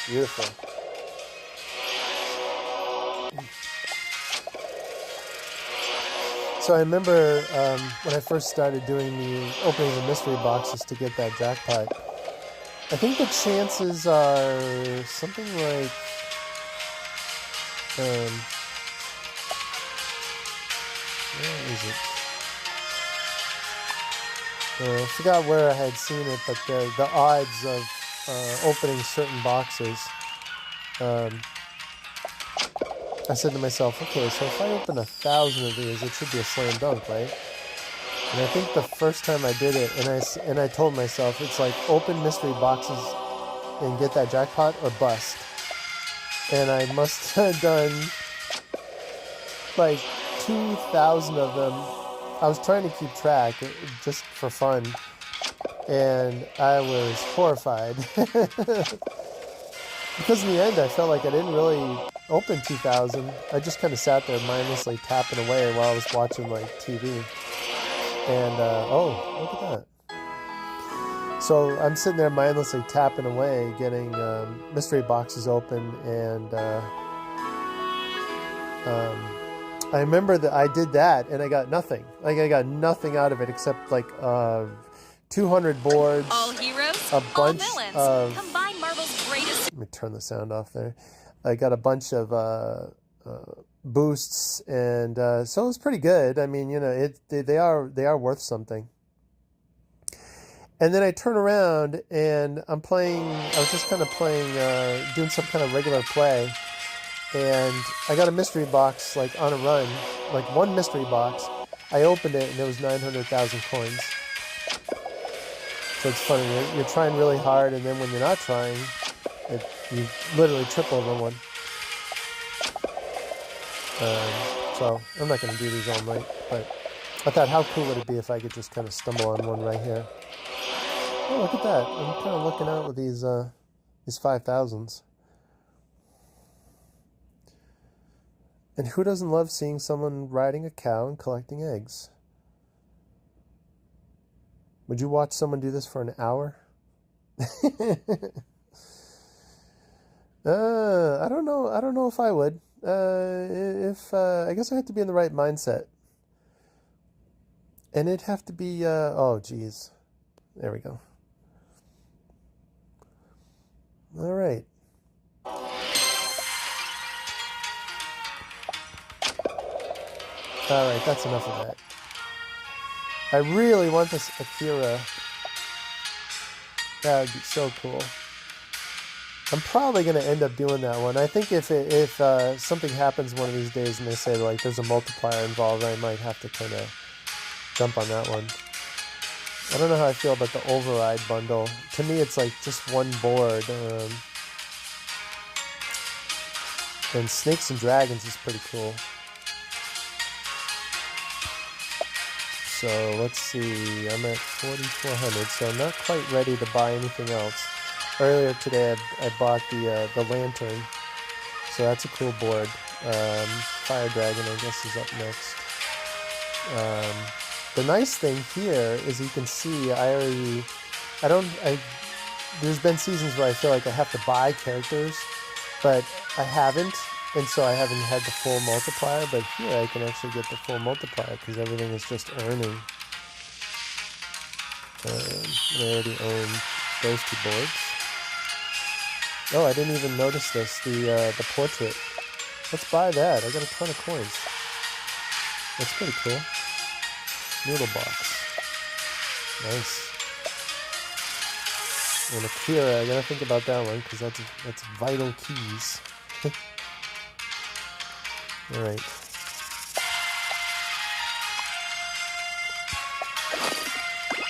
Beautiful. So I remember when I first started opening the mystery boxes to get that jackpot, I think the chances are something like... where is it? I forgot where I had seen it, but the odds of opening certain boxes, I said to myself, okay, so if I open 1,000 of these, it should be a slam dunk, right? And I think the first time I did it, and I told myself, it's like open mystery boxes and get that jackpot or bust. And I must have done like 2,000 of them I was trying to keep track just for fun, and I was horrified. Because in the end, I felt like I didn't really open 2000. I just kind of sat there mindlessly tapping away while I was watching like TV. And oh, look at that. So I'm sitting there mindlessly tapping away, getting mystery boxes open, and I remember that I did that and I got nothing. Like I got nothing out of it except like 200 boards, all heroes, a bunch all villains. of. Combine Marvel's greatest. Let me turn the sound off there. I got a bunch of boosts, and so it was pretty good. I mean, you know, they are worth something. And then I turn around and I'm playing. I was just kind of playing, doing some kind of regular play, and I got a mystery box like on a run, like one mystery box. I opened it and it was 900,000 coins. So it's funny. You're trying really hard, and then when you're not trying, you literally trip over one. So I'm not going to do these all night, but I thought, how cool would it be if I could just kind of stumble on one right here? Oh, look at that! I'm kind of looking out with these 5,000s. And who doesn't love seeing someone riding a cow and collecting eggs? Would you watch someone do this for an hour? I don't know. I don't know if I would. I guess I have to be in the right mindset. And it'd have to be, oh, geez. There we go. All right. All right, that's enough of that. I really want this Akira. That would be so cool. I'm probably going to end up doing that one. I think if something happens one of these days and they say like there's a multiplier involved, I might have to kind of jump on that one. I don't know how I feel about the override bundle. To me, it's like just one board. And Snakes and Dragons is pretty cool. So let's see, I'm at 4,400, so I'm not quite ready to buy anything else. Earlier today, I bought the lantern, so that's a cool board. Fire Dragon, I guess, is up next. The nice thing here is you can see there's been seasons where I feel like I have to buy characters, but I haven't, and so I haven't had the full multiplier, but here I can actually get the full multiplier because everything is just earning. I already own those two boards. Oh, I didn't even notice this, the portrait. Let's buy that. I got a ton of coins. That's pretty cool. Noodle box. Nice. And Akira, I gotta think about that one because that's vital keys. Alright.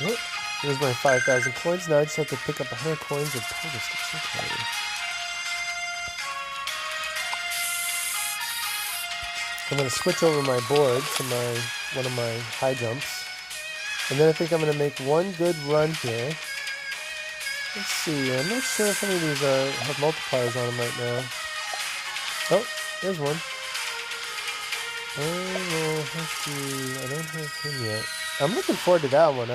Oh, here's my 5,000 coins. Now I just have to pick up 100 coins and pull this to check. I'm going to switch over my board to one of my high jumps. And then I think I'm going to make one good run here. Let's see. I'm not sure if any of these have multipliers on them right now. Oh, there's one. I don't have him yet. I'm looking forward to that one.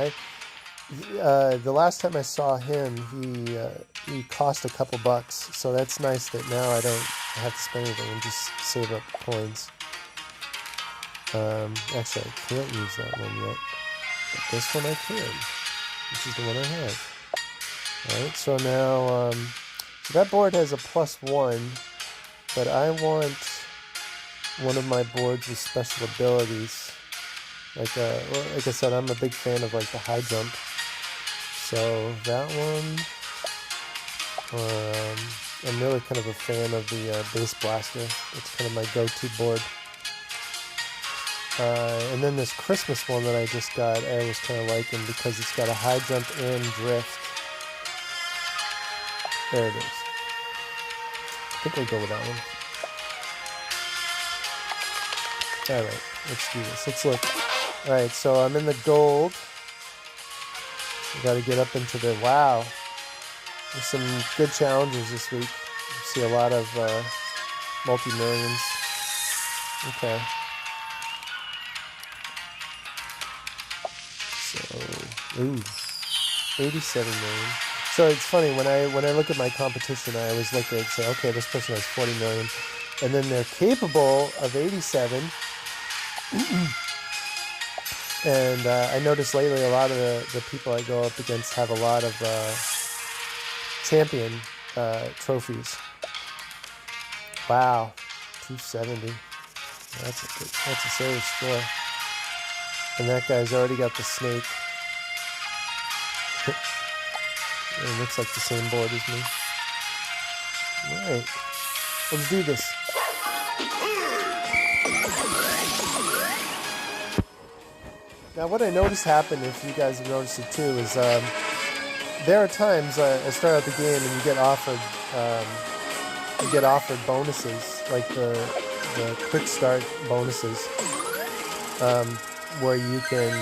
The last time I saw him, he cost a couple bucks, so that's nice that now I don't have to spend anything and just save up coins. Actually, I can't use that one yet, but this one I can, which is the one I have. Alright, so now, so that board has a +1, but I want one of my boards with special abilities. Like I said, I'm a big fan of like the high jump. So that one, I'm really kind of a fan of the base blaster. It's kind of my go-to board. And then this Christmas one that I just got, I was kind of liking because it's got a high jump and drift. There it is. I think I'll go with that one. Alright, let's do this. Let's look. Alright, so I'm in the gold. Gotta get up into the... Wow. There's some good challenges this week. You see a lot of multi-millions. Okay. So, ooh, 87 million. So it's funny, when I look at my competition, I always look at, say, okay, this person has 40 million, and then they're capable of 87. And I noticed lately a lot of the people I go up against have a lot of champion trophies. Wow, 270. That's a serious score. And that guy's already got the snake. It looks like the same board as me. Alright, let's do this. Now what I noticed happen, if you guys have noticed it too, is there are times I start out the game and you get offered bonuses, like the quick start bonuses, where you can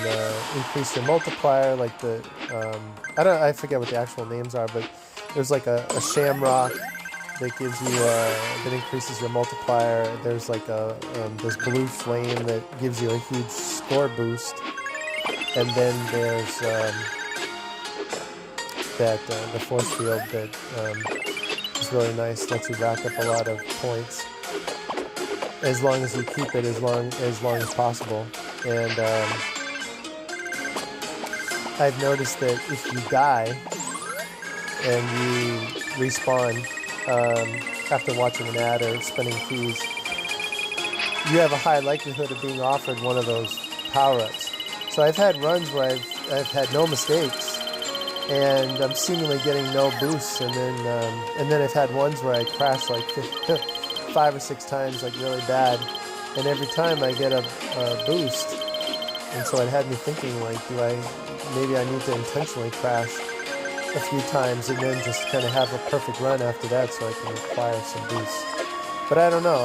increase your multiplier, like the I forget what the actual names are, but there's like a shamrock that gives you that increases your multiplier. There's like this blue flame that gives you a huge score boost. And then there's the force field that is really nice, lets you rack up a lot of points as long as you keep it as long as possible. And I've noticed that if you die and you respawn after watching an ad or spending fees, you have a high likelihood of being offered one of those power-ups. So I've had runs where I've had no mistakes, and I'm seemingly getting no boosts, and then I've had ones where I crash like 5 or 6 times, like really bad, and every time I get a boost, and so it had me thinking, like, maybe I need to intentionally crash a few times and then just kind of have a perfect run after that so I can acquire some boosts. But I don't know,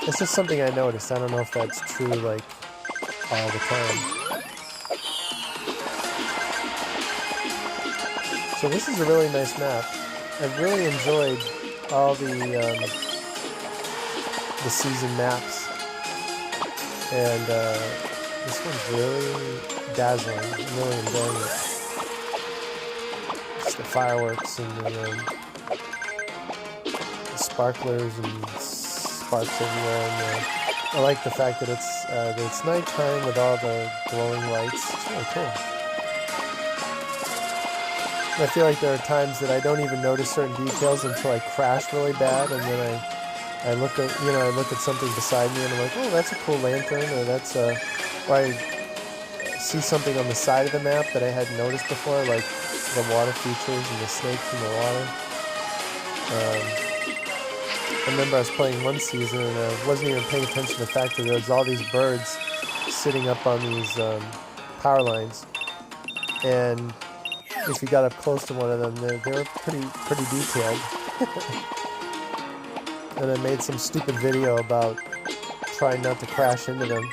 it's just something I noticed. I don't know if that's true, like, all the time. So this is a really nice map. I've really enjoyed all the season maps. And this one's really dazzling. I'm really enjoying it. Just the fireworks and the sparklers and sparks everywhere, and I like the fact that it's nighttime with all the glowing lights. It's really cool. And I feel like there are times that I don't even notice certain details until I crash really bad, and then I look at something beside me and I'm like, oh, that's a cool lantern, or I see something on the side of the map that I hadn't noticed before, like the water features and the snakes in the water. I remember I was playing one season and I wasn't even paying attention to the fact that there was all these birds sitting up on these power lines, and if you got up close to one of them, they were pretty detailed. And I made some stupid video about trying not to crash into them.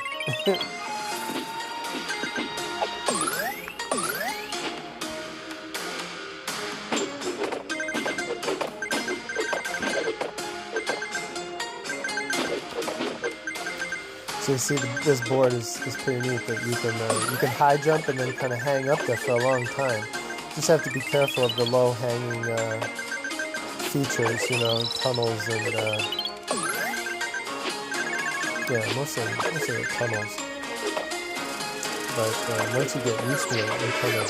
So you see, this board is pretty neat, that you can high jump and then kind of hang up there for a long time. Just have to be careful of the low hanging features, tunnels and yeah, mostly the tunnels. But once you get used to it, you kind of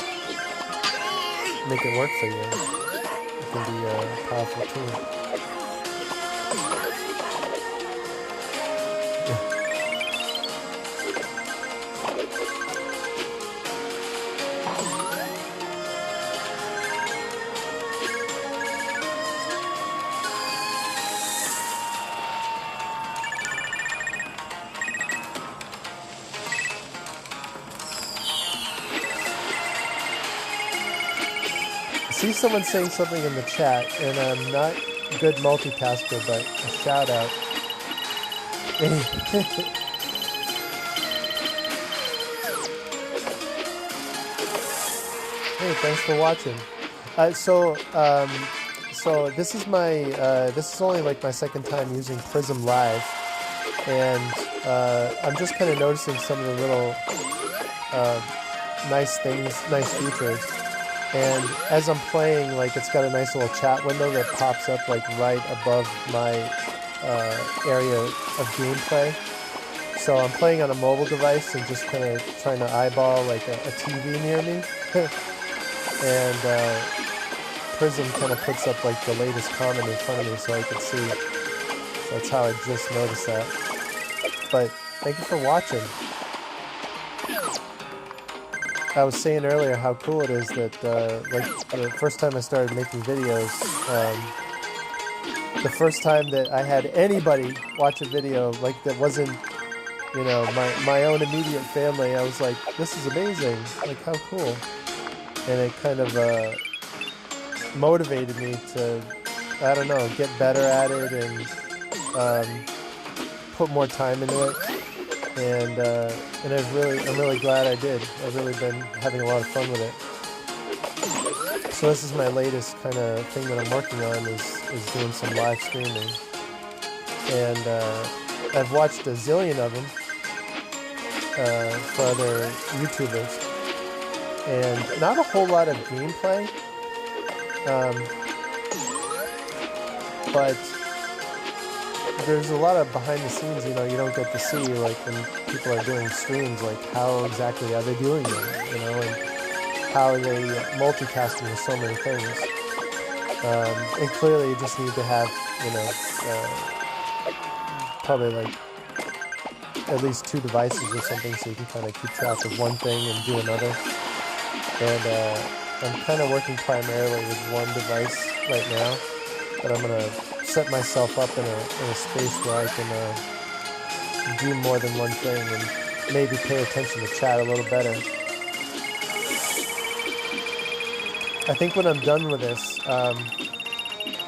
make it work for you. It can be a powerful tool. I see someone saying something in the chat, and I'm not a good multitasker, but a shout out. Hey, thanks for watching. So this is my this is only like my second time using Prism Live, and I'm just kind of noticing some of the little nice things, nice features. And as I'm playing, like it's got a nice little chat window that pops up like right above my area of gameplay. So I'm playing on a mobile device and just kind of trying to eyeball like a TV near me. And Prism kind of puts up like the latest comment in front of me so I can see. So that's how I just noticed that. But thank you for watching. I was saying earlier how cool it is that like the first time I started making videos, the first time that I had anybody watch a video like that wasn't, you know, my own immediate family, I was like, this is amazing, like how cool. And it kind of motivated me to, I don't know, get better at it and put more time into it. And I'm really glad I did. I've really been having a lot of fun with it. So this is my latest kind of thing that I'm working on is doing some live streaming. And I've watched a zillion of them for other YouTubers. And not a whole lot of gameplay, but there's a lot of behind the scenes, you know, you don't get to see, like when people are doing streams, like how exactly are they doing it, you know, and how are they multitasking with so many things. And clearly you just need to have, you know, probably like at least 2 devices or something so you can kind of keep track of one thing and do another. And I'm kind of working primarily with one device right now, but I'm going to set myself up in a space where I can do more than one thing and maybe pay attention to chat a little better. I think when I'm done with this,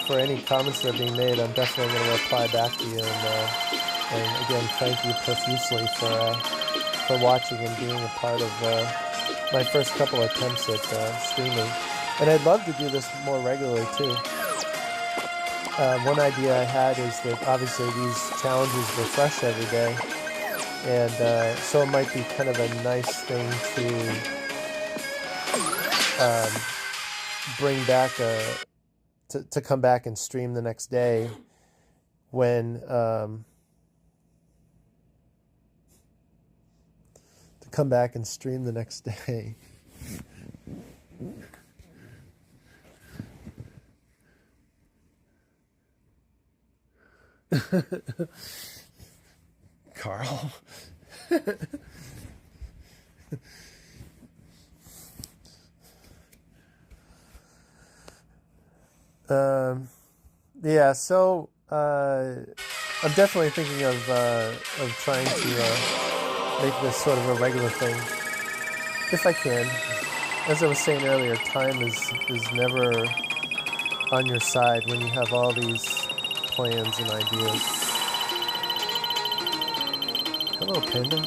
for any comments that are being made, I'm definitely going to reply back to you. And again, thank you profusely for watching and being a part of my first couple attempts at streaming. And I'd love to do this more regularly too. One idea I had is that obviously these challenges refresh every day, and so it might be kind of a nice thing to bring back to come back and stream the next day when come back and stream the next day. Carl. Yeah, so I'm definitely thinking of trying to make this sort of a regular thing, if I can. As I was saying earlier, time is never on your side when you have all these plans and ideas. Hello, Panda.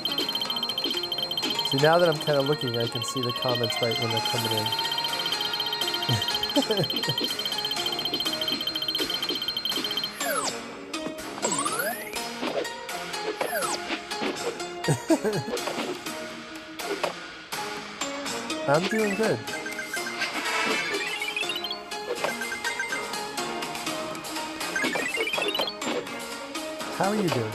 See, now that I'm kind of looking, I can see the comments right when they're coming in. I'm doing good. How are you doing?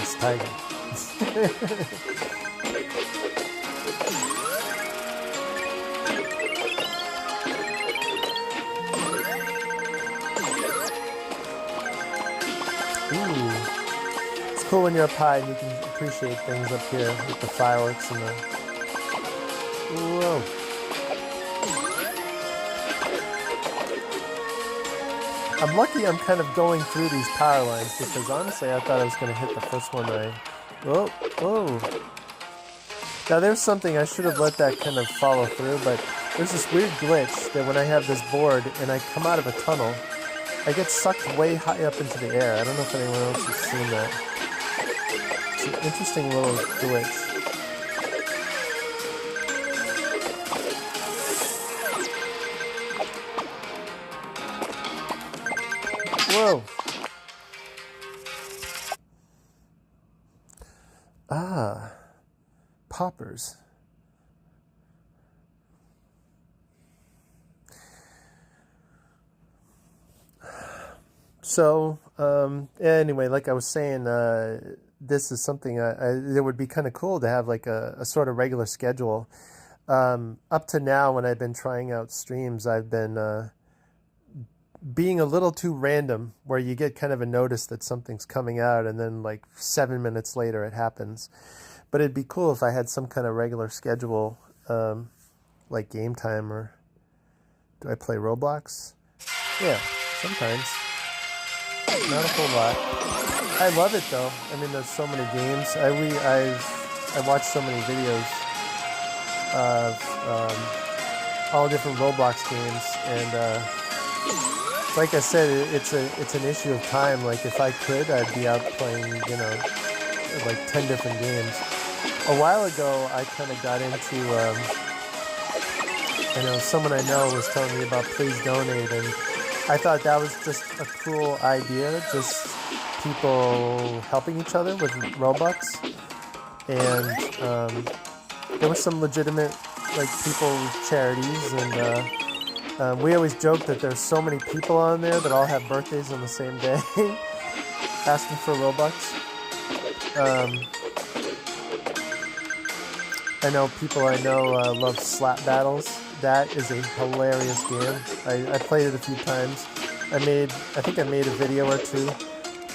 It's Tyeger. Ooh. It's cool when you're up high and you can appreciate things up here with the fireworks and the... Whoa. I'm lucky I'm kind of going through these power lines because honestly I thought I was going to hit the first one right. Whoa, whoa. Now there's something, I should have let that kind of follow through, but there's this weird glitch that when I have this board and I come out of a tunnel, I get sucked way high up into the air. I don't know if anyone else has seen that. It's an interesting little glitch. Whoa. Ah, poppers. So, anyway, like I was saying, this is something it would be kind of cool to have like a sort of regular schedule. Up to now, when I've been trying out streams, I've been being a little too random, where you get kind of a notice that something's coming out, and then like 7 minutes later it happens. But it'd be cool if I had some kind of regular schedule, like game time, or do I play Roblox? Yeah, sometimes. Not a whole lot. I love it though. I mean, there's so many games. I've watched so many videos of all different Roblox games, and like I said, it's an issue of time. Like if I could, I'd be out playing, you know, like 10 different games. A while ago, I kind of got into, you know, someone I know was telling me about Please Donate, and I thought that was just a cool idea, just people helping each other with Robux. And there were some legitimate, like, people with charities, and we always joke that there's so many people on there that all have birthdays on the same day asking for Robux. I know people I know love Slap Battles. That is a hilarious game. I played it a few times. I think I made a video or two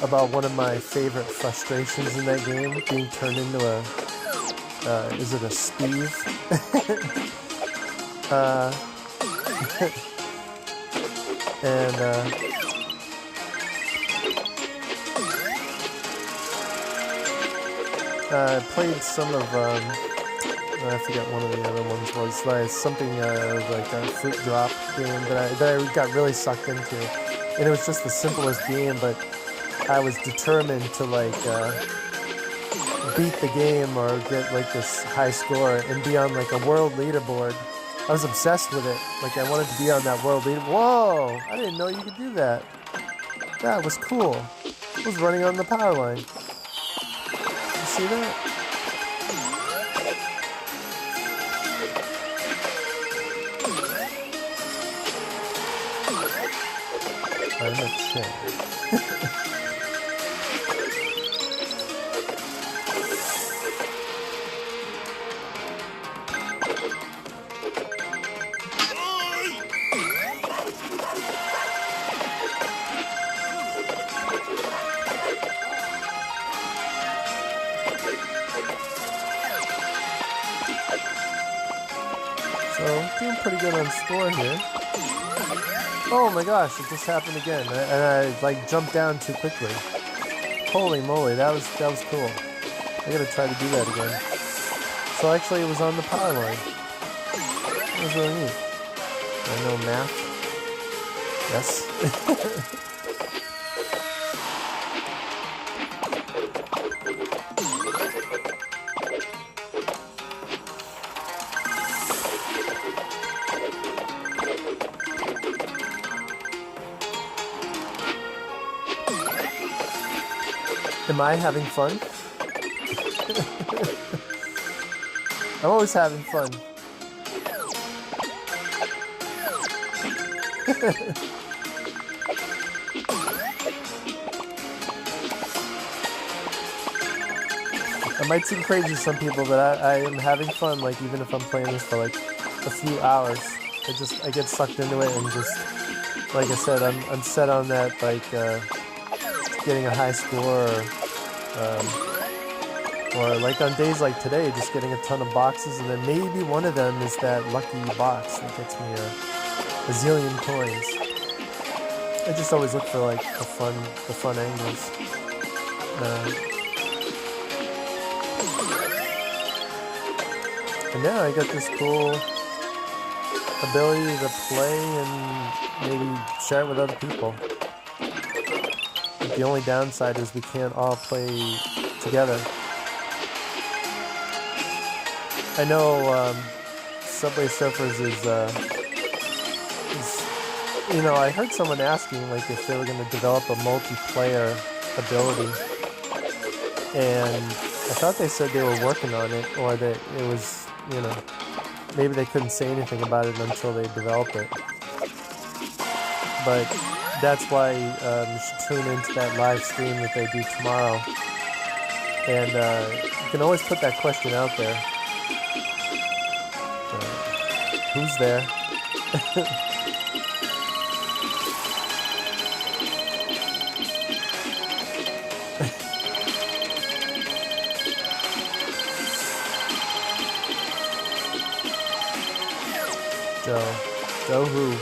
about one of my favorite frustrations in that game, being turned into a, is it a Steve? And I played some of, I forget one of the other ones was like something like a fruit drop game that I got really sucked into, and it was just the simplest game, but I was determined to like beat the game or get like this high score and be on like a world leaderboard. I was obsessed with it. Like I wanted to be on that world leader. Whoa! I didn't know you could do that. That was cool. I was running on the power line. You see that? I'm a chair. So, doing pretty good on score here. Oh my gosh, it just happened again, and I like jumped down too quickly. Holy moly, that was cool. I gotta try to do that again. So actually it was on the power line. That was really neat. I know math. Yes. Am I having fun? I'm always having fun. It might seem crazy to some people, but I am having fun, like even if I'm playing this for like a few hours. I get sucked into it, and just like I said, I'm set on that, like getting a high score, or like on days like today, just getting a ton of boxes, and then maybe one of them is that lucky box that gets me a zillion coins. I just always look for like the fun angles. And now I got this cool ability to play and maybe share it with other people. But the only downside is we can't all play together. I know Subway Surfers is You know, I heard someone asking like if they were going to develop a multiplayer ability, and I thought they said they were working on it, or that it was, you know, maybe they couldn't say anything about it until they develop it. But that's why you should tune into that live stream that they do tomorrow. And you can always put that question out there. Who's there? Joe. Joe who?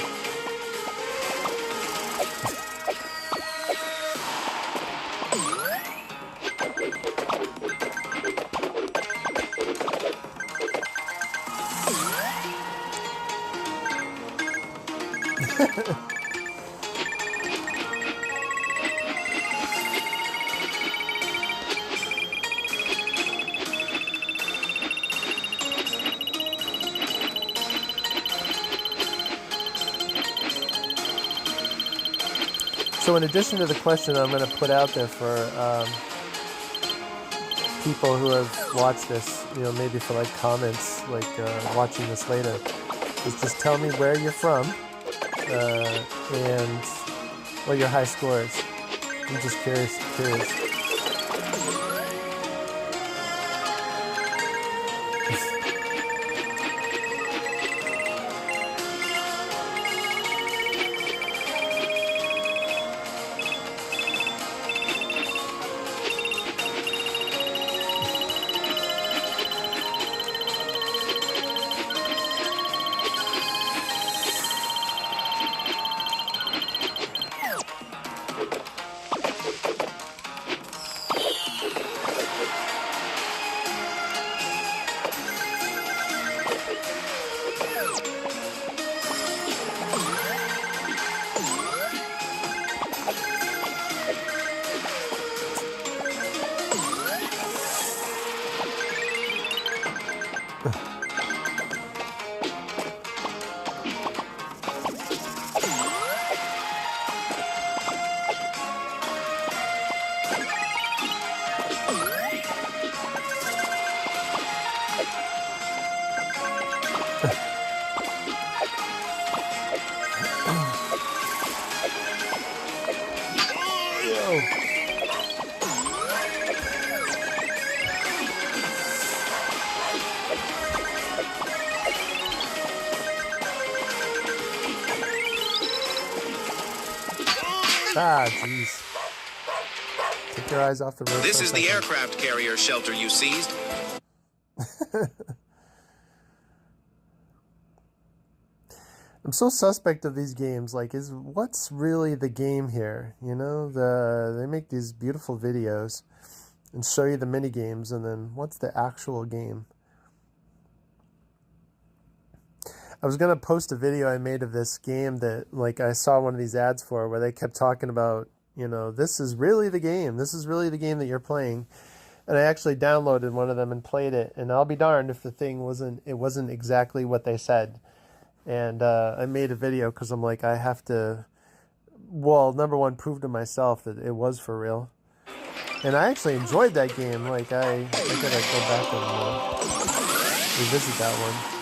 So in addition to the question I'm going to put out there for people who have watched this, you know, maybe for like comments, like watching this later, is just tell me where you're from and what your high score is. I'm just curious. Ah, jeez. Take your eyes off the road. This is the aircraft carrier shelter you seized. I'm so suspect of these games. Like, what's really the game here? You know, they make these beautiful videos and show you the mini games, and then what's the actual game? I was gonna post a video I made of this game that, like, I saw one of these ads for, where they kept talking about, you know, this is really the game. This is really the game that you're playing. And I actually downloaded one of them and played it. And I'll be darned if the thing wasn't exactly what they said. And I made a video because I'm like, I have to, well, number one, prove to myself that it was for real. And I actually enjoyed that game. Like, I gotta go back and revisit that one.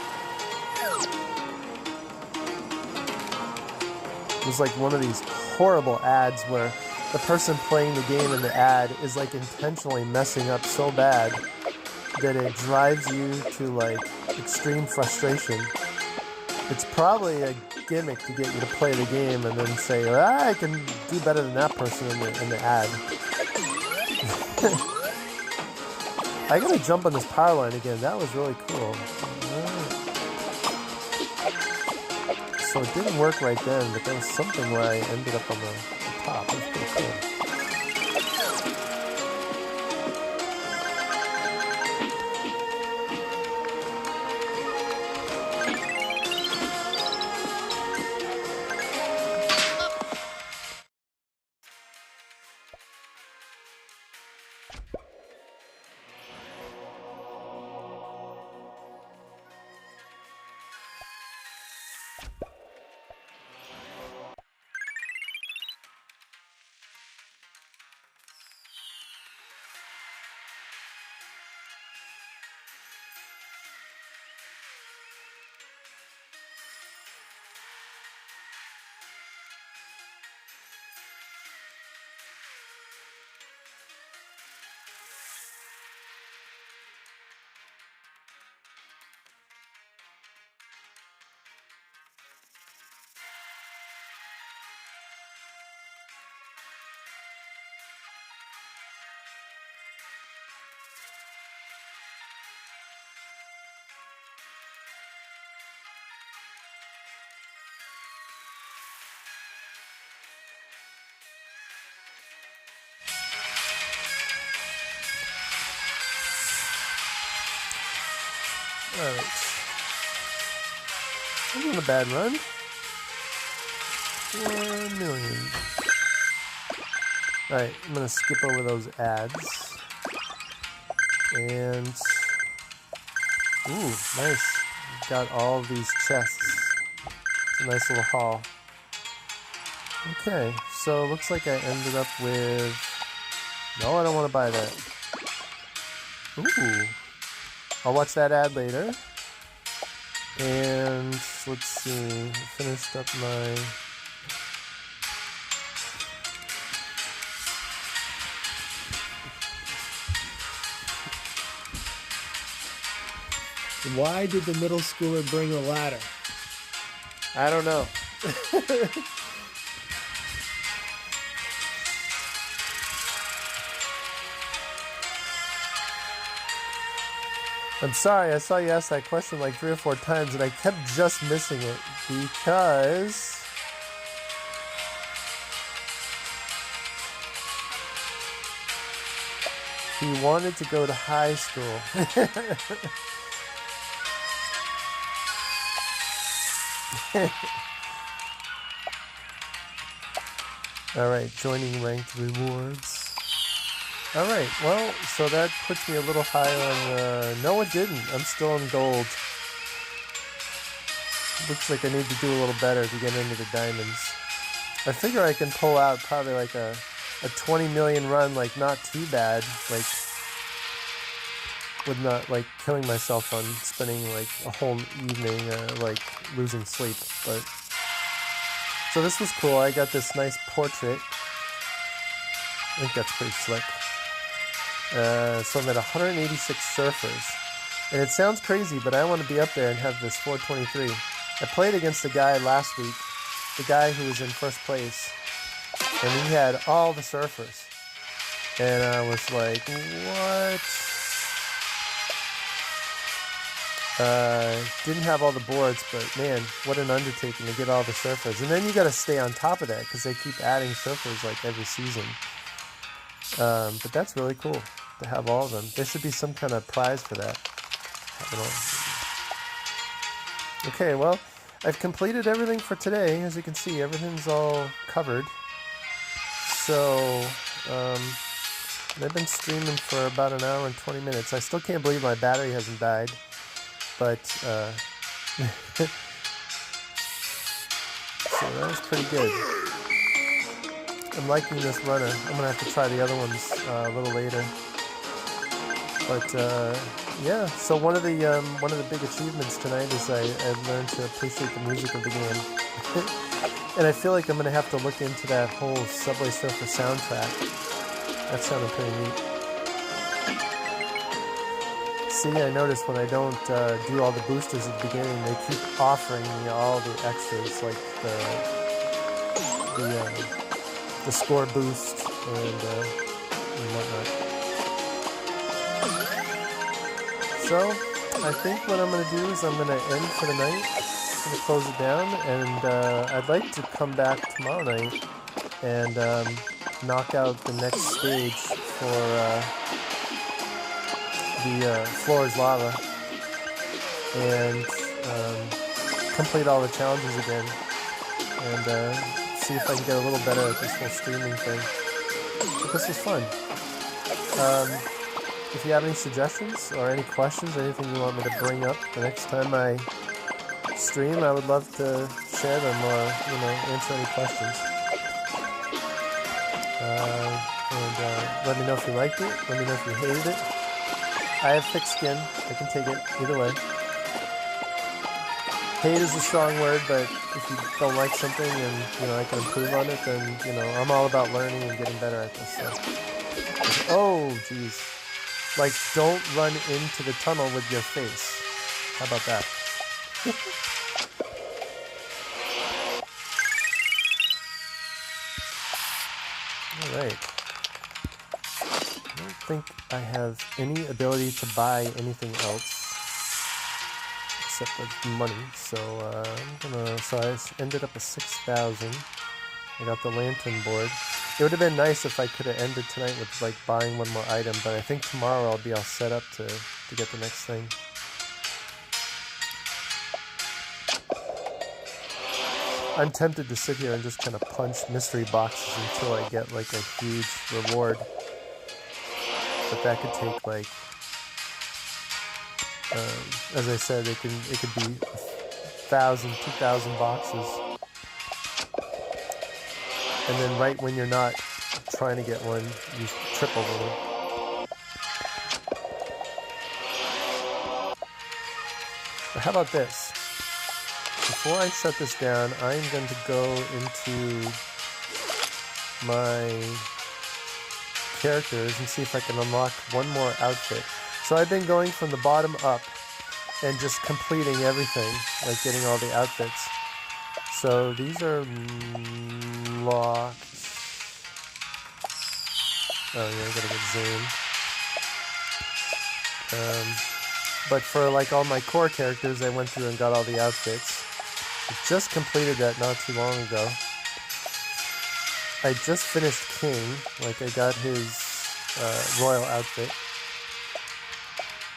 It was like one of these horrible ads where the person playing the game in the ad is like intentionally messing up so bad that it drives you to like extreme frustration. It's probably a gimmick to get you to play the game and then say, I can do better than that person in the ad. I gotta jump on this power line again. That was really cool. So it didn't work right then, but there was something where I ended up on the top. It was pretty cool. Alright. This isn't a bad run. 1 million. Alright, I'm gonna skip over those ads. And ooh, nice. Got all of these chests. It's a nice little haul. Okay, so it looks like I ended up with... No, I don't want to buy that. Ooh. I'll watch that ad later. And let's see. Finished up my... Why did the middle schooler bring a ladder? I don't know. I'm sorry, I saw you ask that question like 3 or 4 times and I kept just missing it because he wanted to go to high school. Alright, joining ranked rewards. Alright, well, so that puts me a little higher on... no, it didn't. I'm still in gold. Looks like I need to do a little better to get into the diamonds. I figure I can pull out probably like a 20 million run, like not too bad, like with not like killing myself on spending like a whole evening like losing sleep. But so this was cool. I got this nice portrait. I think that's pretty slick. So I'm at 186 surfers. And it sounds crazy, but I want to be up there and have this 423. I played against a guy last week, the guy who was in first place, and he had all the surfers. And I was like, what? Didn't have all the boards, but man, what an undertaking to get all the surfers. And then you got to stay on top of that because they keep adding surfers like every season. But that's really cool to have all of them. There should be some kind of prize for that. Okay, well, I've completed everything for today. As you can see, everything's all covered. So, I've been streaming for about an hour and 20 minutes. I still can't believe my battery hasn't died. But, so that was pretty good. I'm liking this runner. I'm going to have to try the other ones a little later. But, yeah, so one of the big achievements tonight is I learned to appreciate the music of the game. And I feel like I'm going to have to look into that whole Subway Surfer soundtrack. That sounded pretty neat. See, I noticed when I don't do all the boosters at the beginning, they keep offering me all the extras, like the score boost and whatnot. So, I think what I'm going to do is I'm going to end for the night. I'm going to close it down, and I'd like to come back tomorrow night and knock out the next stage for the floor is lava and complete all the challenges again and see if I can get a little better at this whole streaming thing. But this was fun. If you have any suggestions or any questions or anything you want me to bring up the next time I stream, I would love to share them or, answer any questions. And let me know if you liked it. Let me know if you hated it. I have thick skin. I can take it either way. Hate is a strong word, but if you don't like something and, I can improve on it, then, I'm all about learning and getting better at this. So. Oh, jeez. Like, don't run into the tunnel with your face. How about that? Alright. I don't think I have any ability to buy anything else except with money. So so I ended up at 6,000. I got the lantern board. It would have been nice if I could have ended tonight with like buying one more item, but I think tomorrow I'll be all set up to get the next thing. I'm tempted to sit here and just kind of punch mystery boxes until I get like a huge reward. But that could take like, as I said, it could be 1,000, 2,000 boxes. And then right when you're not trying to get one, you trip over them. But how about this? Before I shut this down, I'm going to go into my characters and see if I can unlock one more outfit. So I've been going from the bottom up and just completing everything, like getting all the outfits. So these are locked. Oh yeah, I gotta get Zane. But for like all my core characters, I went through and got all the outfits. I just completed that not too long ago. I just finished King, like I got his royal outfit.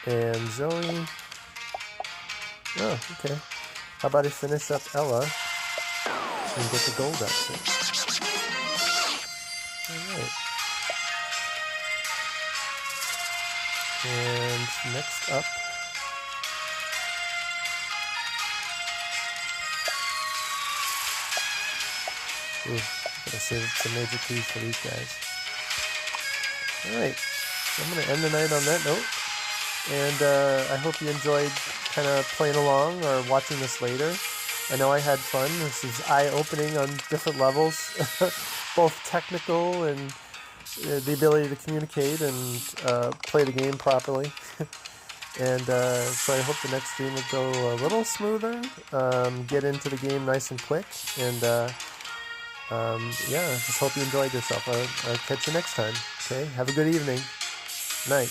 And Zoe... Oh, okay. How about I finish up Ella and get the gold outfit? Alright. And next up... Ooh, gotta save some major keys for these guys. Alright, I'm gonna end the night on that note. And I hope you enjoyed kind of playing along or watching this later. I know I had fun. This is eye-opening on different levels, both technical and the ability to communicate and play the game properly. And so I hope the next stream will go a little smoother, get into the game nice and quick, and yeah, just hope you enjoyed yourself. I'll catch you next time. Okay, have a good evening. Night.